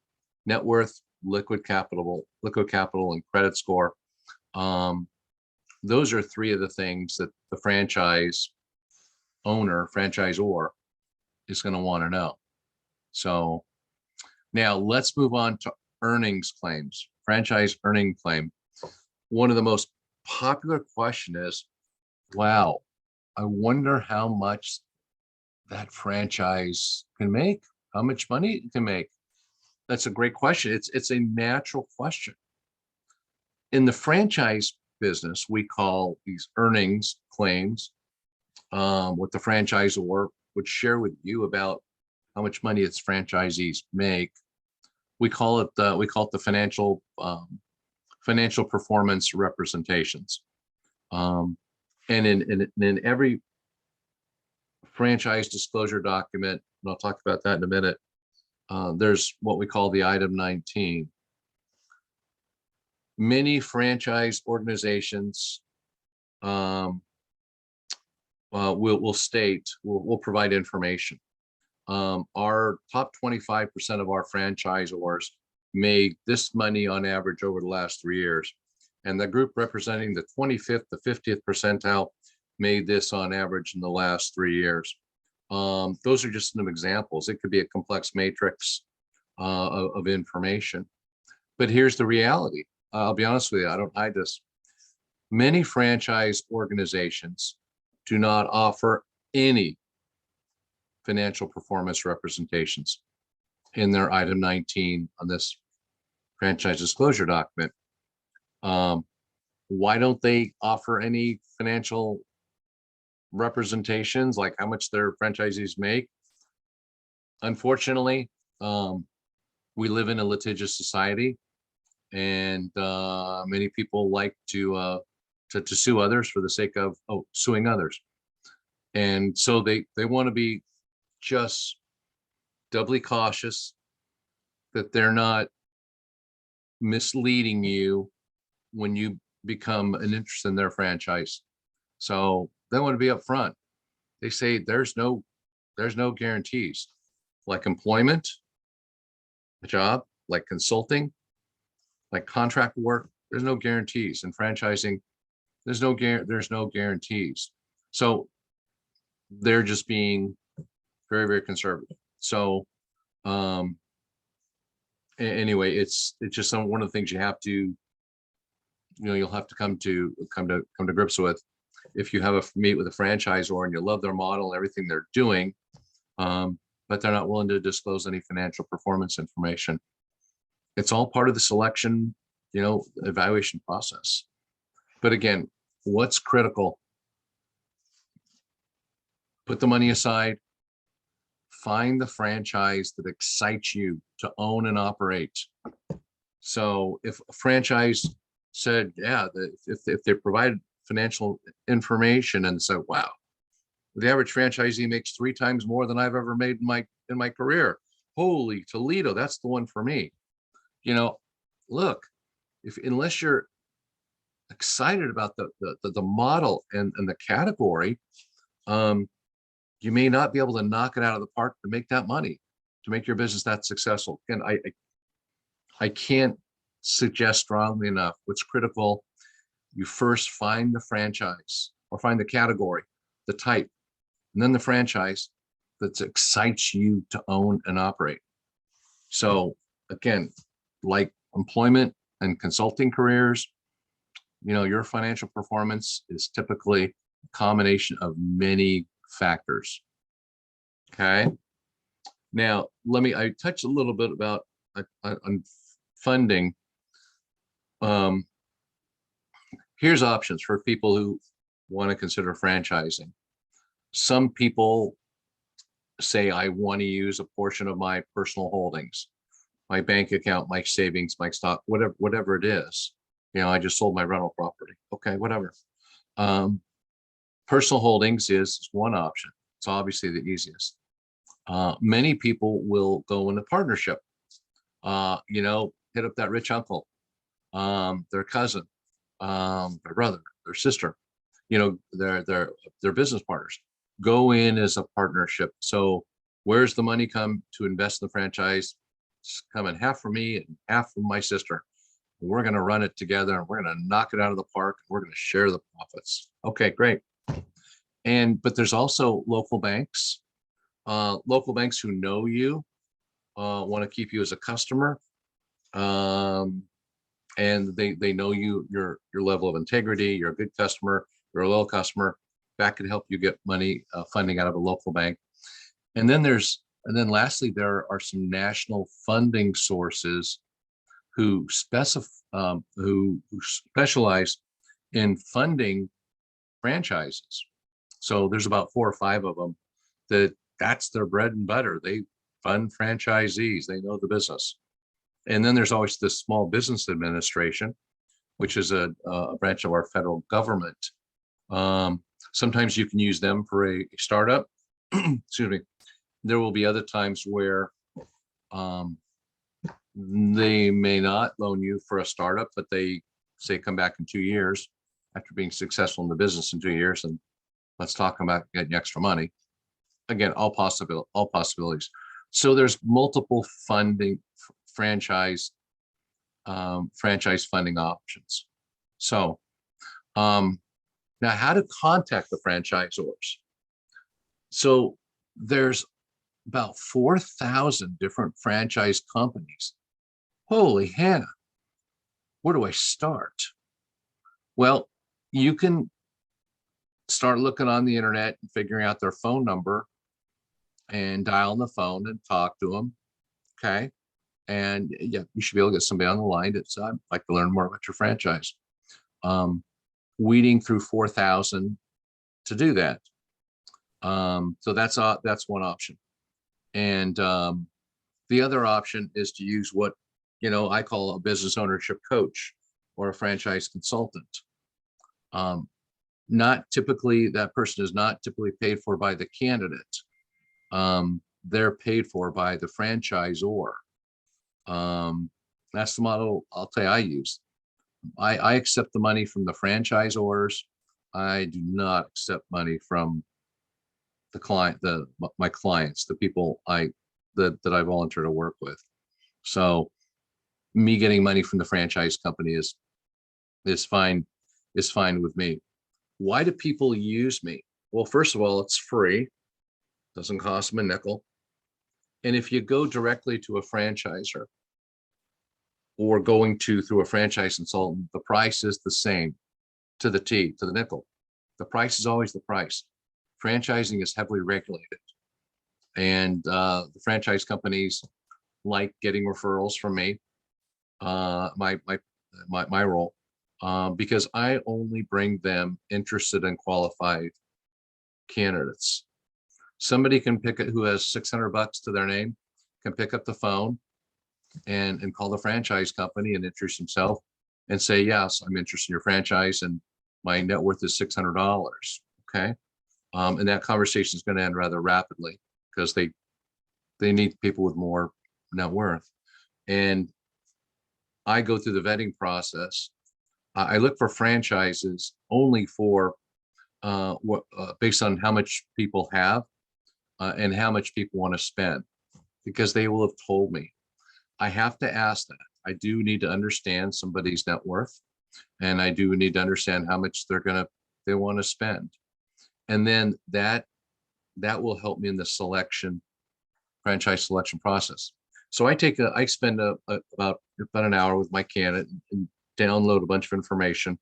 net worth, liquid capital, and credit score. Those are three of the things that the franchisor is going to want to know. So now let's move on to earnings claims. Franchise earning claim. One of the most popular question is, wow, I wonder how much that franchise can make, how much money it can make. That's a great question. It's a natural question. In the franchise business, we call these earnings claims, what the franchisor would share with you about how much money its franchisees make. We call it the financial performance representations. And in every franchise disclosure document, and I'll talk about that in a minute, there's what we call the item 19. Many franchise organizations will provide information. Our top 25% of our franchisors made this money on average over the last 3 years. And the group representing the 25th to 50th percentile made this on average in the last 3 years. Those are just some examples. It could be a complex matrix of information. But here's the reality. I'll be honest with you, I don't hide this. Many franchise organizations do not offer any financial performance representations in their item 19 on this franchise disclosure document. Why don't they offer any financial representations, like how much their franchisees make? Unfortunately, we live in a litigious society, and many people like to sue others for the sake of suing others. And so they want to be just doubly cautious that they're not misleading you when you become an interest in their franchise. So they want to be upfront. They say there's no guarantees, like employment, a job, like consulting, like contract work. There's no guarantees. In franchising, there's no guarantees. So they're just being very, very conservative. So anyway, it's just one of the things you have to, you'll have to come to grips with if you have a meet with a franchisor and you love their model and everything they're doing, but they're not willing to disclose any financial performance information. It's all part of the selection, evaluation process. But again, what's critical? Put the money aside. Find the franchise that excites you to own and operate. So if a franchise said, yeah, if they provide financial information and said, wow, the average franchisee makes 3 times more than I've ever made in my career. Holy Toledo, that's the one for me. Look, unless you're excited about the model and the category, you may not be able to knock it out of the park to make that money, to make your business that successful. And I can't suggest strongly enough what's critical. You first find the franchise or find the category, the type, and then the franchise that excites you to own and operate. So again, like employment and consulting careers, your financial performance is typically a combination of many factors. Okay. Now, I touched a little bit about on funding. Here's options for people who want to consider franchising. Some people say I want to use a portion of my personal holdings, my bank account, my savings, my stock, whatever it is. I just sold my rental property. Okay, whatever. Um, Personal holdings is one option. It's obviously the easiest. Many people will go into partnership. Hit up that rich uncle, their cousin, their brother, their sister. Their business partners. Go in as a partnership. So where's the money come to invest in the franchise? It's coming half from me and half from my sister. We're going to run it together and we're going to knock it out of the park. And we're going to share the profits. Okay, great. But there's also local banks who know you, want to keep you as a customer. And they know your level of integrity. You're a good customer. You're a loyal customer. That could help you get money funding out of a local bank. And then lastly, there are some national funding sources who specialize in funding franchises. So there's about 4 or 5 of them that's their bread and butter. They fund franchisees. They know the business. And then there's always the Small Business Administration, which is a branch of our federal government. Sometimes you can use them for a startup. Excuse me. There will be other times where they may not loan you for a startup, but they say come back in 2 years after being successful in the business in 2 years, and let's talk about getting extra money. Again, all possibilities. So there's multiple funding franchise funding options. So now how to contact the franchisors. So there's about 4,000 different franchise companies. Holy Hannah, where do I start? Well, you can start looking on the internet and figuring out their phone number and dial on the phone and talk to them. Okay. And yeah, you should be able to get somebody on the line that's I'd like to learn more about your franchise. Weeding through 4,000 to do that. So that's one option. And the other option is to use what I call a business ownership coach or a franchise consultant. Not typically, that person is not typically paid for by the candidate. They're paid for by the franchisor. That's the model I'll tell you I use. I accept the money from the franchisors. I do not accept money from the client, my clients, the people that I volunteer to work with. So me getting money from the franchise company is fine with me. Why do people use me? Well, first of all, it's free. Doesn't cost them a nickel. And if you go directly to a franchisor or going through a franchise consultant, the price is the same to the T, to the nickel. The price is always the price. Franchising is heavily regulated. And the franchise companies like getting referrals from me, my role, because I only bring them interested and qualified candidates. Somebody can pick it who has $600 to their name, can pick up the phone and call the franchise company and introduce himself and say, yes, I'm interested in your franchise and my net worth is $600. Okay. And that conversation is going to end rather rapidly because they need people with more net worth. And I go through the vetting process. I look for franchises only for based on how much people have and how much people want to spend, because they will have told me. I have to ask that. I do need to understand somebody's net worth, and I do need to understand how much they want to spend. And then that will help me in the franchise selection process. So I spend about an hour with my candidate and download a bunch of information,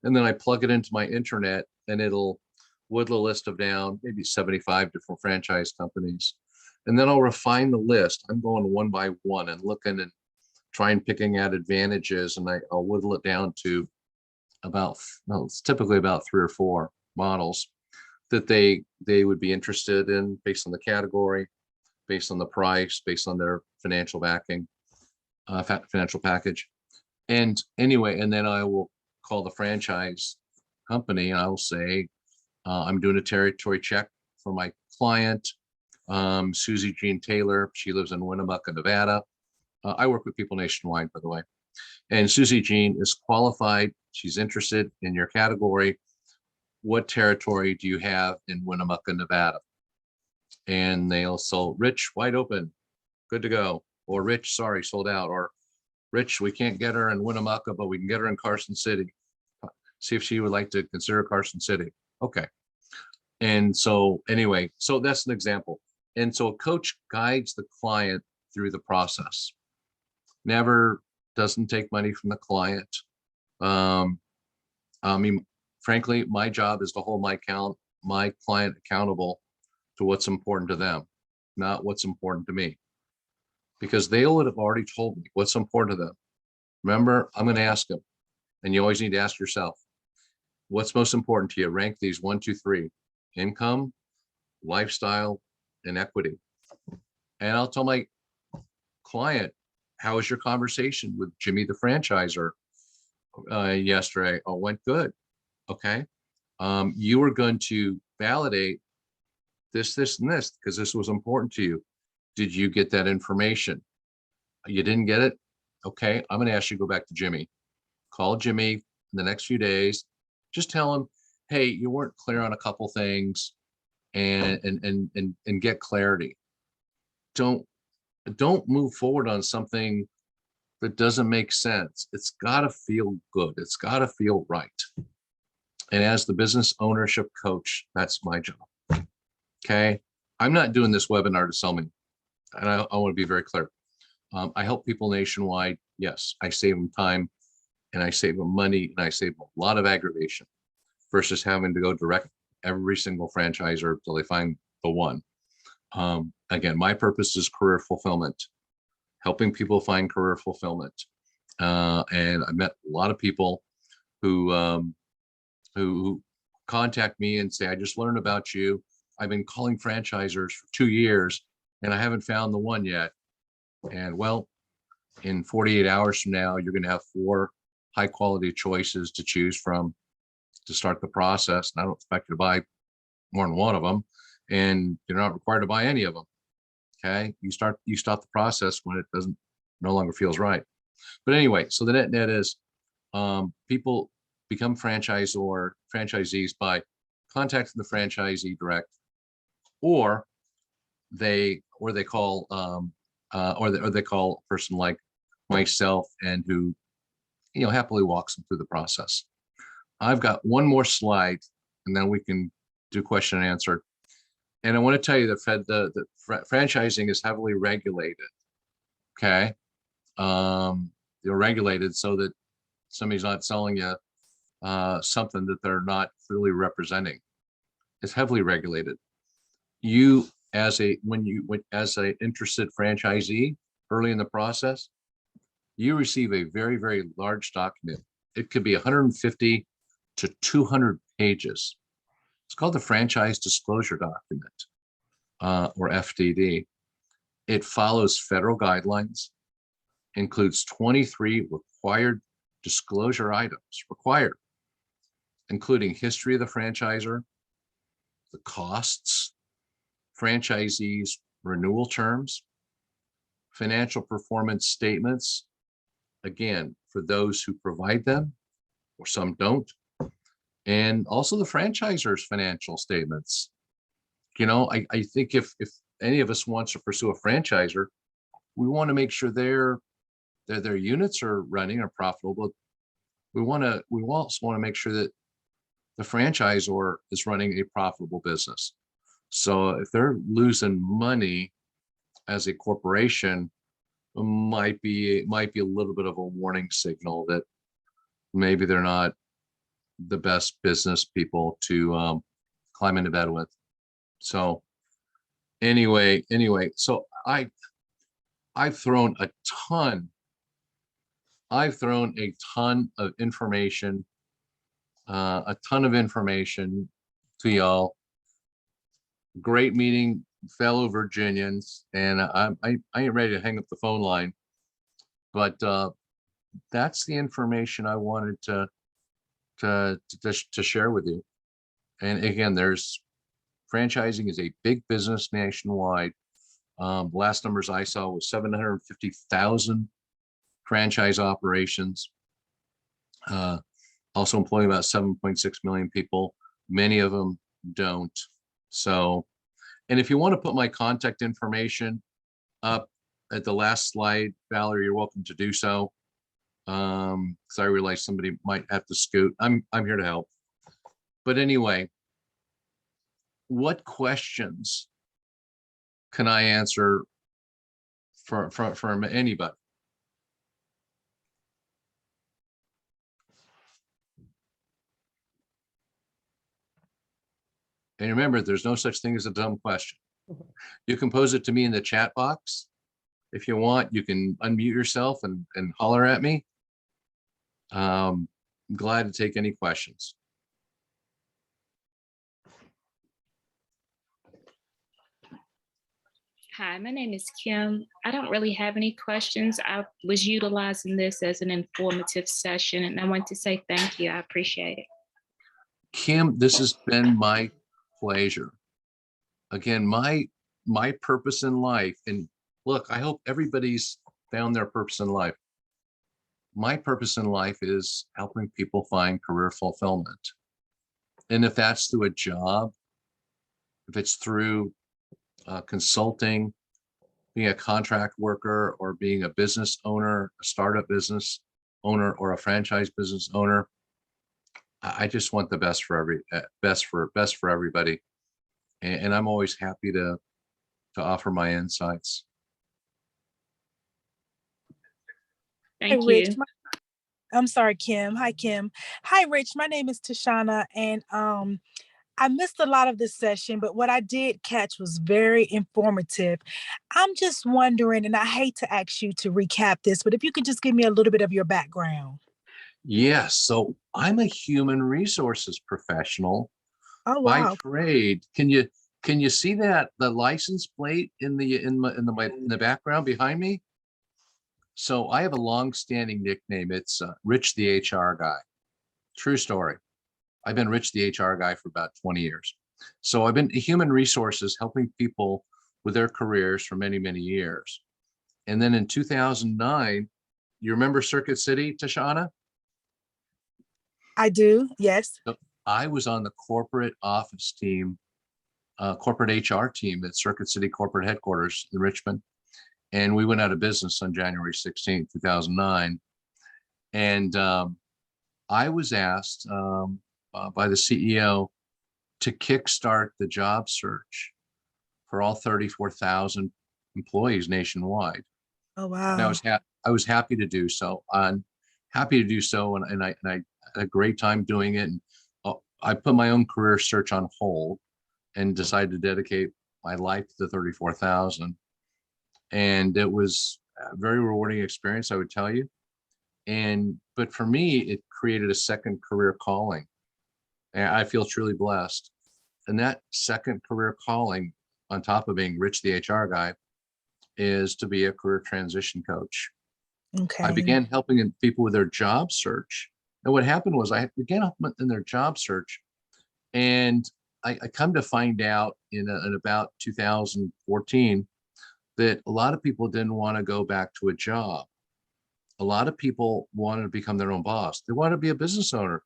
and then I plug it into my internet, and it'll whittle a list of down maybe 75 different franchise companies. And then I'll refine the list. I'm going one by one and looking and picking out advantages, and I'll whittle it down to it's typically about 3 or 4 models. that they would be interested in based on the category, based on the price, based on their financial backing, financial package. And anyway, and then I will call the franchise company and I will say, I'm doing a territory check for my client, Susie Jean Taylor. She lives in Winnemucca, Nevada. I work with people nationwide, by the way. And Susie Jean is qualified. She's interested in your category. What territory do you have in Winnemucca, Nevada? And they'll say, Rich, wide open, good to go. Or Rich, sorry, sold out. Or Rich, we can't get her in Winnemucca, but we can get her in Carson City. See if she would like to consider Carson City. Okay. And so anyway, so that's an example. And so a coach guides the client through the process. Never doesn't take money from the client. I mean, frankly, my job is to hold my client accountable to what's important to them, not what's important to me, because they would have already told me what's important to them. Remember, I'm going to ask them, and you always need to ask yourself, what's most important to you? Rank these 1, 2, 3: income, lifestyle, and equity. And I'll tell my client, how was your conversation with Jimmy, the franchisor, yesterday? Oh, went good. Okay. You were going to validate this, this, and this, because this was important to you. Did you get that information? You didn't get it? Okay. I'm going to ask you to go back to Jimmy. Call Jimmy in the next few days. Just tell him, hey, you weren't clear on a couple things, and get clarity. Don't move forward on something that doesn't make sense. It's got to feel good. It's got to feel right. And as the business ownership coach, that's my job. Okay. I'm not doing this webinar to sell me. And I want to be very clear. I help people nationwide. Yes, I save them time and I save them money and I save them a lot of aggravation versus having to go direct every single franchisor until they find the one. Again, my purpose is career fulfillment, helping people find career fulfillment. And I met a lot of people who contact me and say, I just learned about you. I've been calling franchisors for 2 years and I haven't found the one yet. And well, in 48 hours from now, you're going to have 4 high quality choices to choose from to start the process. And I don't expect you to buy more than one of them, and you're not required to buy any of them. Okay. You stop the process when it no longer feels right. But anyway, so the net is, people become franchisees by contacting the franchisee direct, or they call they call a person like myself, and who happily walks them through the process. I've got one more slide, and then we can do question and answer. And I want to tell you that the franchising is heavily regulated. Okay, they're regulated so that somebody's not selling you something that they're not clearly representing. It's heavily regulated. You, as an interested franchisee, early in the process, you receive a very, very large document. It could be 150 to 200 pages. It's called the Franchise Disclosure Document, or FDD. It follows federal guidelines, includes 23 required disclosure items, including history of the franchisor, the costs, franchisees' renewal terms, financial performance statements, again, for those who provide them, or some don't, and also the franchisor's financial statements. I think if any of us wants to pursue a franchisor, we want to make sure their units are running, are profitable, but we also want to make sure that the franchisor is running a profitable business. So if they're losing money as a corporation, it might be a little bit of a warning signal that maybe they're not the best business people to climb into bed with. So anyway, so I've thrown a ton of information, to y'all. Great meeting fellow Virginians, and I ain't ready to hang up the phone line, but that's the information I wanted to share with you. And again, there's franchising is a big business nationwide. Last numbers I saw was 750,000 franchise operations, also employing about 7.6 million people. Many of them don't. So, and if you want to put my contact information up at the last slide, Valerie, you're welcome to do so. Because I realize somebody might have to scoot. I'm here to help. But anyway, what questions can I answer from anybody? And remember, there's no such thing as a dumb question. You can pose it to me in the chat box. If you want, you can unmute yourself and holler at me. I'm glad to take any questions. Hi, my name is Kim. I don't really have any questions. I was utilizing this as an informative session, and I want to say thank you. I appreciate it. Kim, this has been my pleasure. Again, my purpose in life, and look, I hope everybody's found their purpose in life. My purpose in life is helping people find career fulfillment. And if that's through a job, if it's through consulting, being a contract worker, or being a business owner, a startup business owner, or a franchise business owner, I just want the best for best for everybody. And I'm always happy to offer my insights. Thank Hi, Rich. you. I'm sorry, Kim. Hi, Kim. Hi, Rich. My name is Tashana, and I missed a lot of this session, but what I did catch was very informative. I'm just wondering, and I hate to ask you to recap this, but if you could just give me a little bit of your background. Yes, so I'm a human resources professional Oh, by wow. trade. Can you see that the license plate in the background behind me? So I have a long-standing nickname. It's Rich the HR guy. True story. I've been Rich the HR guy for about 20 years. So I've been human resources helping people with their careers for many, many years. And then in 2009, you remember Circuit City, Tashana? I do, yes. So I was on the corporate office team, corporate HR team at Circuit City corporate headquarters in Richmond. And we went out of business on January 16th, 2009. And I was asked by the CEO to kickstart the job search for all 34,000 employees nationwide. Oh, And wow. I was happy to do so. I'm happy to do so, and I had a great time doing it. And I put my own career search on hold and decided to dedicate my life to the 34,000. And it was a very rewarding experience, I would tell you. But for me, it created a second career calling. And I feel truly blessed. And that second career calling, on top of being Rich the HR guy, is to be a career transition coach. Okay. I began helping people with their job search. And what happened was I began helping in their job search. And I come to find out in about 2014 that a lot of people didn't want to go back to a job. A lot of people wanted to become their own boss. They wanted to be a business owner,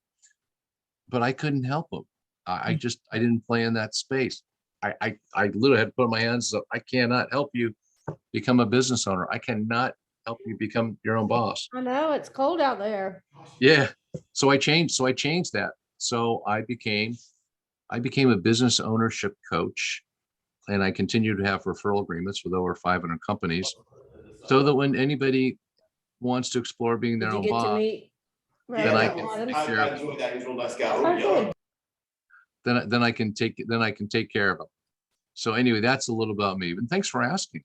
but I couldn't help them. I didn't play in that space. I literally had to put my hands up. I cannot help you become a business owner. I cannot help you become your own boss. I know it's cold out there. Yeah. So I changed that. So I became a business ownership coach, and I continue to have referral agreements with over 500 companies, so that when anybody wants to explore being their Did you own get to boss, meet? then I Randall can Adams? take care of them. enjoyed that. He's a real nice guy. Oh, good. Then I can take care of them. So anyway, that's a little about me. And thanks for asking.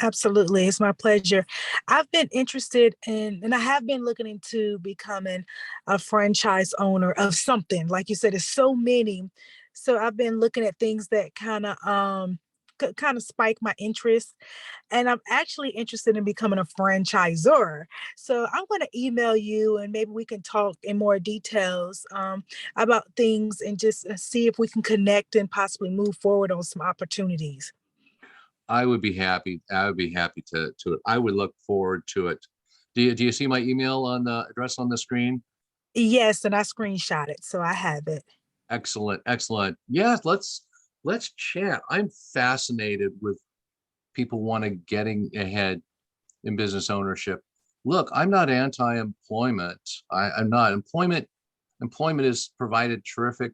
Absolutely. It's my pleasure. I've been interested in, and I have been looking into becoming a franchise owner of something. Like you said, there's so many. So I've been looking at things that kind of spike my interest. And I'm actually interested in becoming a franchisor. So I'm going to email you and maybe we can talk in more details about things and just see if we can connect and possibly move forward on some opportunities. I would be happy. I would be happy to it. I would look forward to it. Do you see my email on the address on the screen? Yes, and I screenshot it, so I have it. Excellent, excellent. Yes, let's chat. I'm fascinated with people wanting getting ahead in business ownership. Look, I'm not anti-employment. I'm not. Employment has provided terrific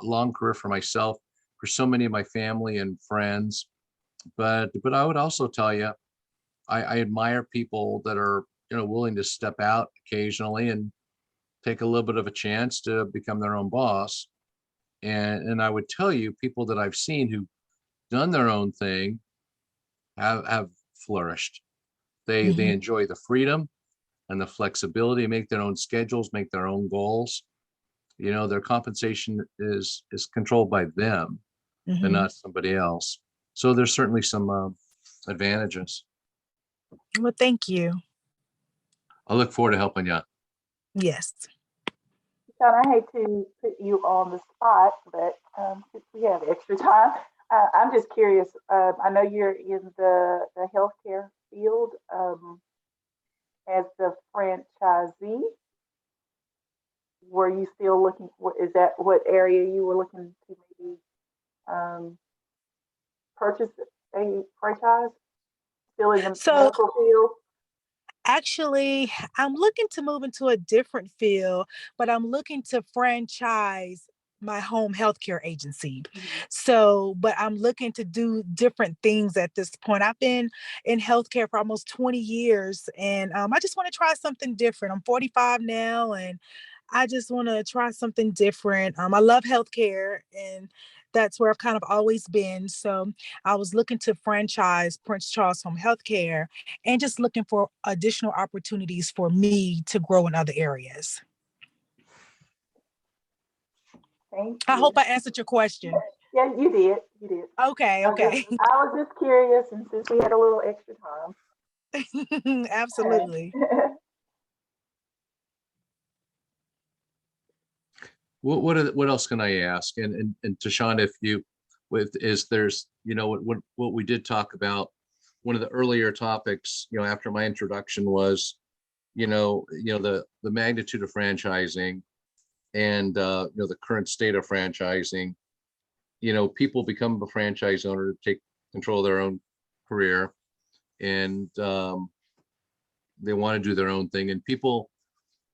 long career for myself, for so many of my family and friends. But I would also tell you, I admire people that are willing to step out occasionally and take a little bit of a chance to become their own boss. And I would tell you, people that I've seen who've done their own thing have flourished. They Mhm. enjoy the freedom and the flexibility, make their own schedules, make their own goals. Their compensation is controlled by them and Mhm. not somebody else. So there's certainly some advantages. Well, thank you. I look forward to helping you. Yes. Sean, I hate to put you on the spot, but since we have extra time, I'm just curious. I know you're in the healthcare field as the franchisee. Were you still looking? Is that what area you were looking to maybe um, purchase a franchise? Still in the So medical field? actually, I'm looking to move into a different field, but I'm looking to franchise my home healthcare agency. Mhm. So, but I'm looking to do different things at this point. I've been in healthcare for almost 20 years and I just want to try something different. I'm 45 now and I just want to try something different. I love healthcare and that's where I've kind of always been. So I was looking to franchise Prince Charles Home Healthcare and just looking for additional opportunities for me to grow in other areas. Thank I you. hope I answered your question. Yeah, you did. You did. Okay, okay. I was just curious, and since we had a little extra time. Absolutely. What else can I ask? And Tashawn, if you with is there's what we did talk about, one of the earlier topics, after my introduction was, the magnitude of franchising and the current state of franchising. People become a franchise owner to take control of their own career, and they want to do their own thing. And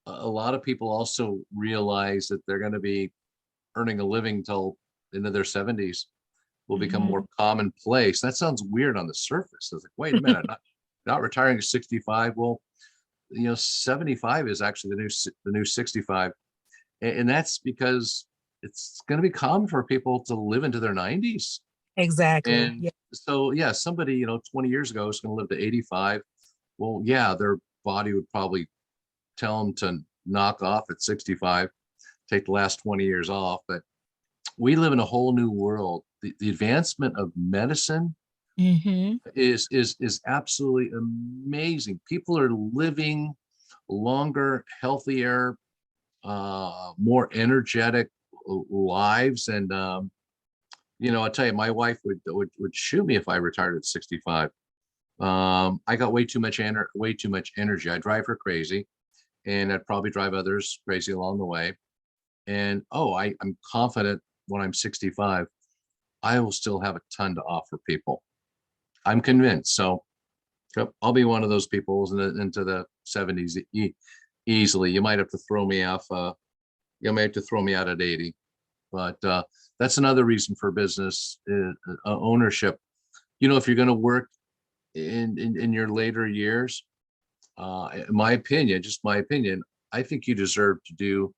a lot of people also realize that they're going to be earning a living till into their 70s will become more Mhm. commonplace. That sounds weird on the surface. It's like, wait a minute, not retiring at 65. Well, 75 is actually the new 65. And that's because it's going to be common for people to live into their 90s. Exactly. And Yeah. so, yeah, somebody, 20 years ago is going to live to 85. Well, yeah, their body would probably tell them to knock off at 65, take the last 20 years off. But we live in a whole new world. The advancement of medicine Hmm. is absolutely amazing. People are living longer, healthier, more energetic lives. And I'll tell you, my wife would shoot me if I retired at 65. I got way too much energy. I drive her crazy, and I'd probably drive others crazy along the way. And I'm confident when I'm 65, I will still have a ton to offer people. I'm convinced. So yep, I'll be one of those people into the 70s easily. You might have to throw me off. You might have to throw me out at 80. But that's another reason for business ownership. If you're going to work in your later years, in my opinion, just my opinion, I think you deserve to do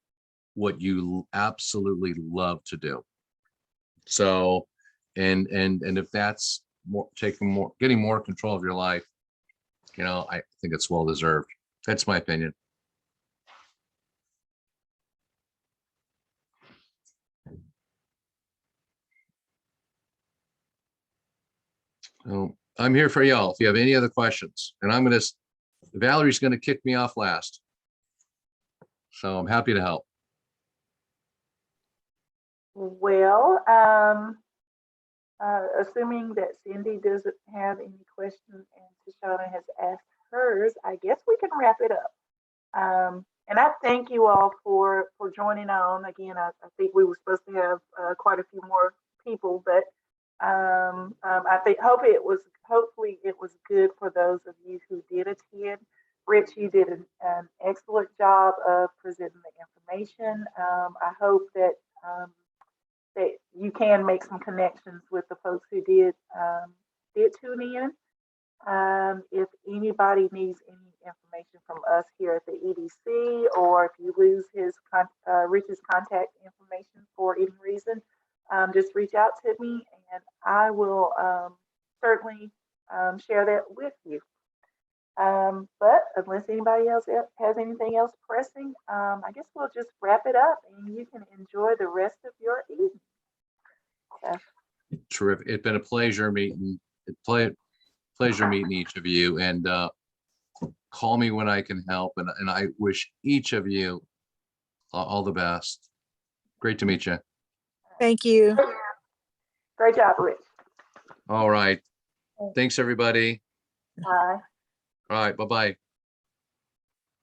what you absolutely love to do. So, and if that's getting more control of your life, I think it's well deserved. That's my opinion. So I'm here for y'all. If you have any other questions, and Valerie's gonna kick me off last. So I'm happy to help. Well, assuming that Cindy doesn't have any questions and Tashana has asked hers, I guess we can wrap it up. And I thank you all for joining on. Again, I think we were supposed to have quite a few more people, but I think hopefully it was good for those of you who did attend. Rich, you did an excellent job of presenting the information. I hope that that you can make some connections with the folks who did tune in. If anybody needs any information from us here at the EDC, or if you lose Rich's contact information for any reason, just reach out to me and I will certainly share that with you. But unless anybody else has anything else pressing, I guess we'll just wrap it up and you can enjoy the rest of your evening. Terrific. It's been a pleasure meeting each of you, and call me when I can help. And I wish each of you all the best. Great to meet you. Thank you. Great job, Rich. All right. Thanks, everybody. Bye. All right. Bye-bye.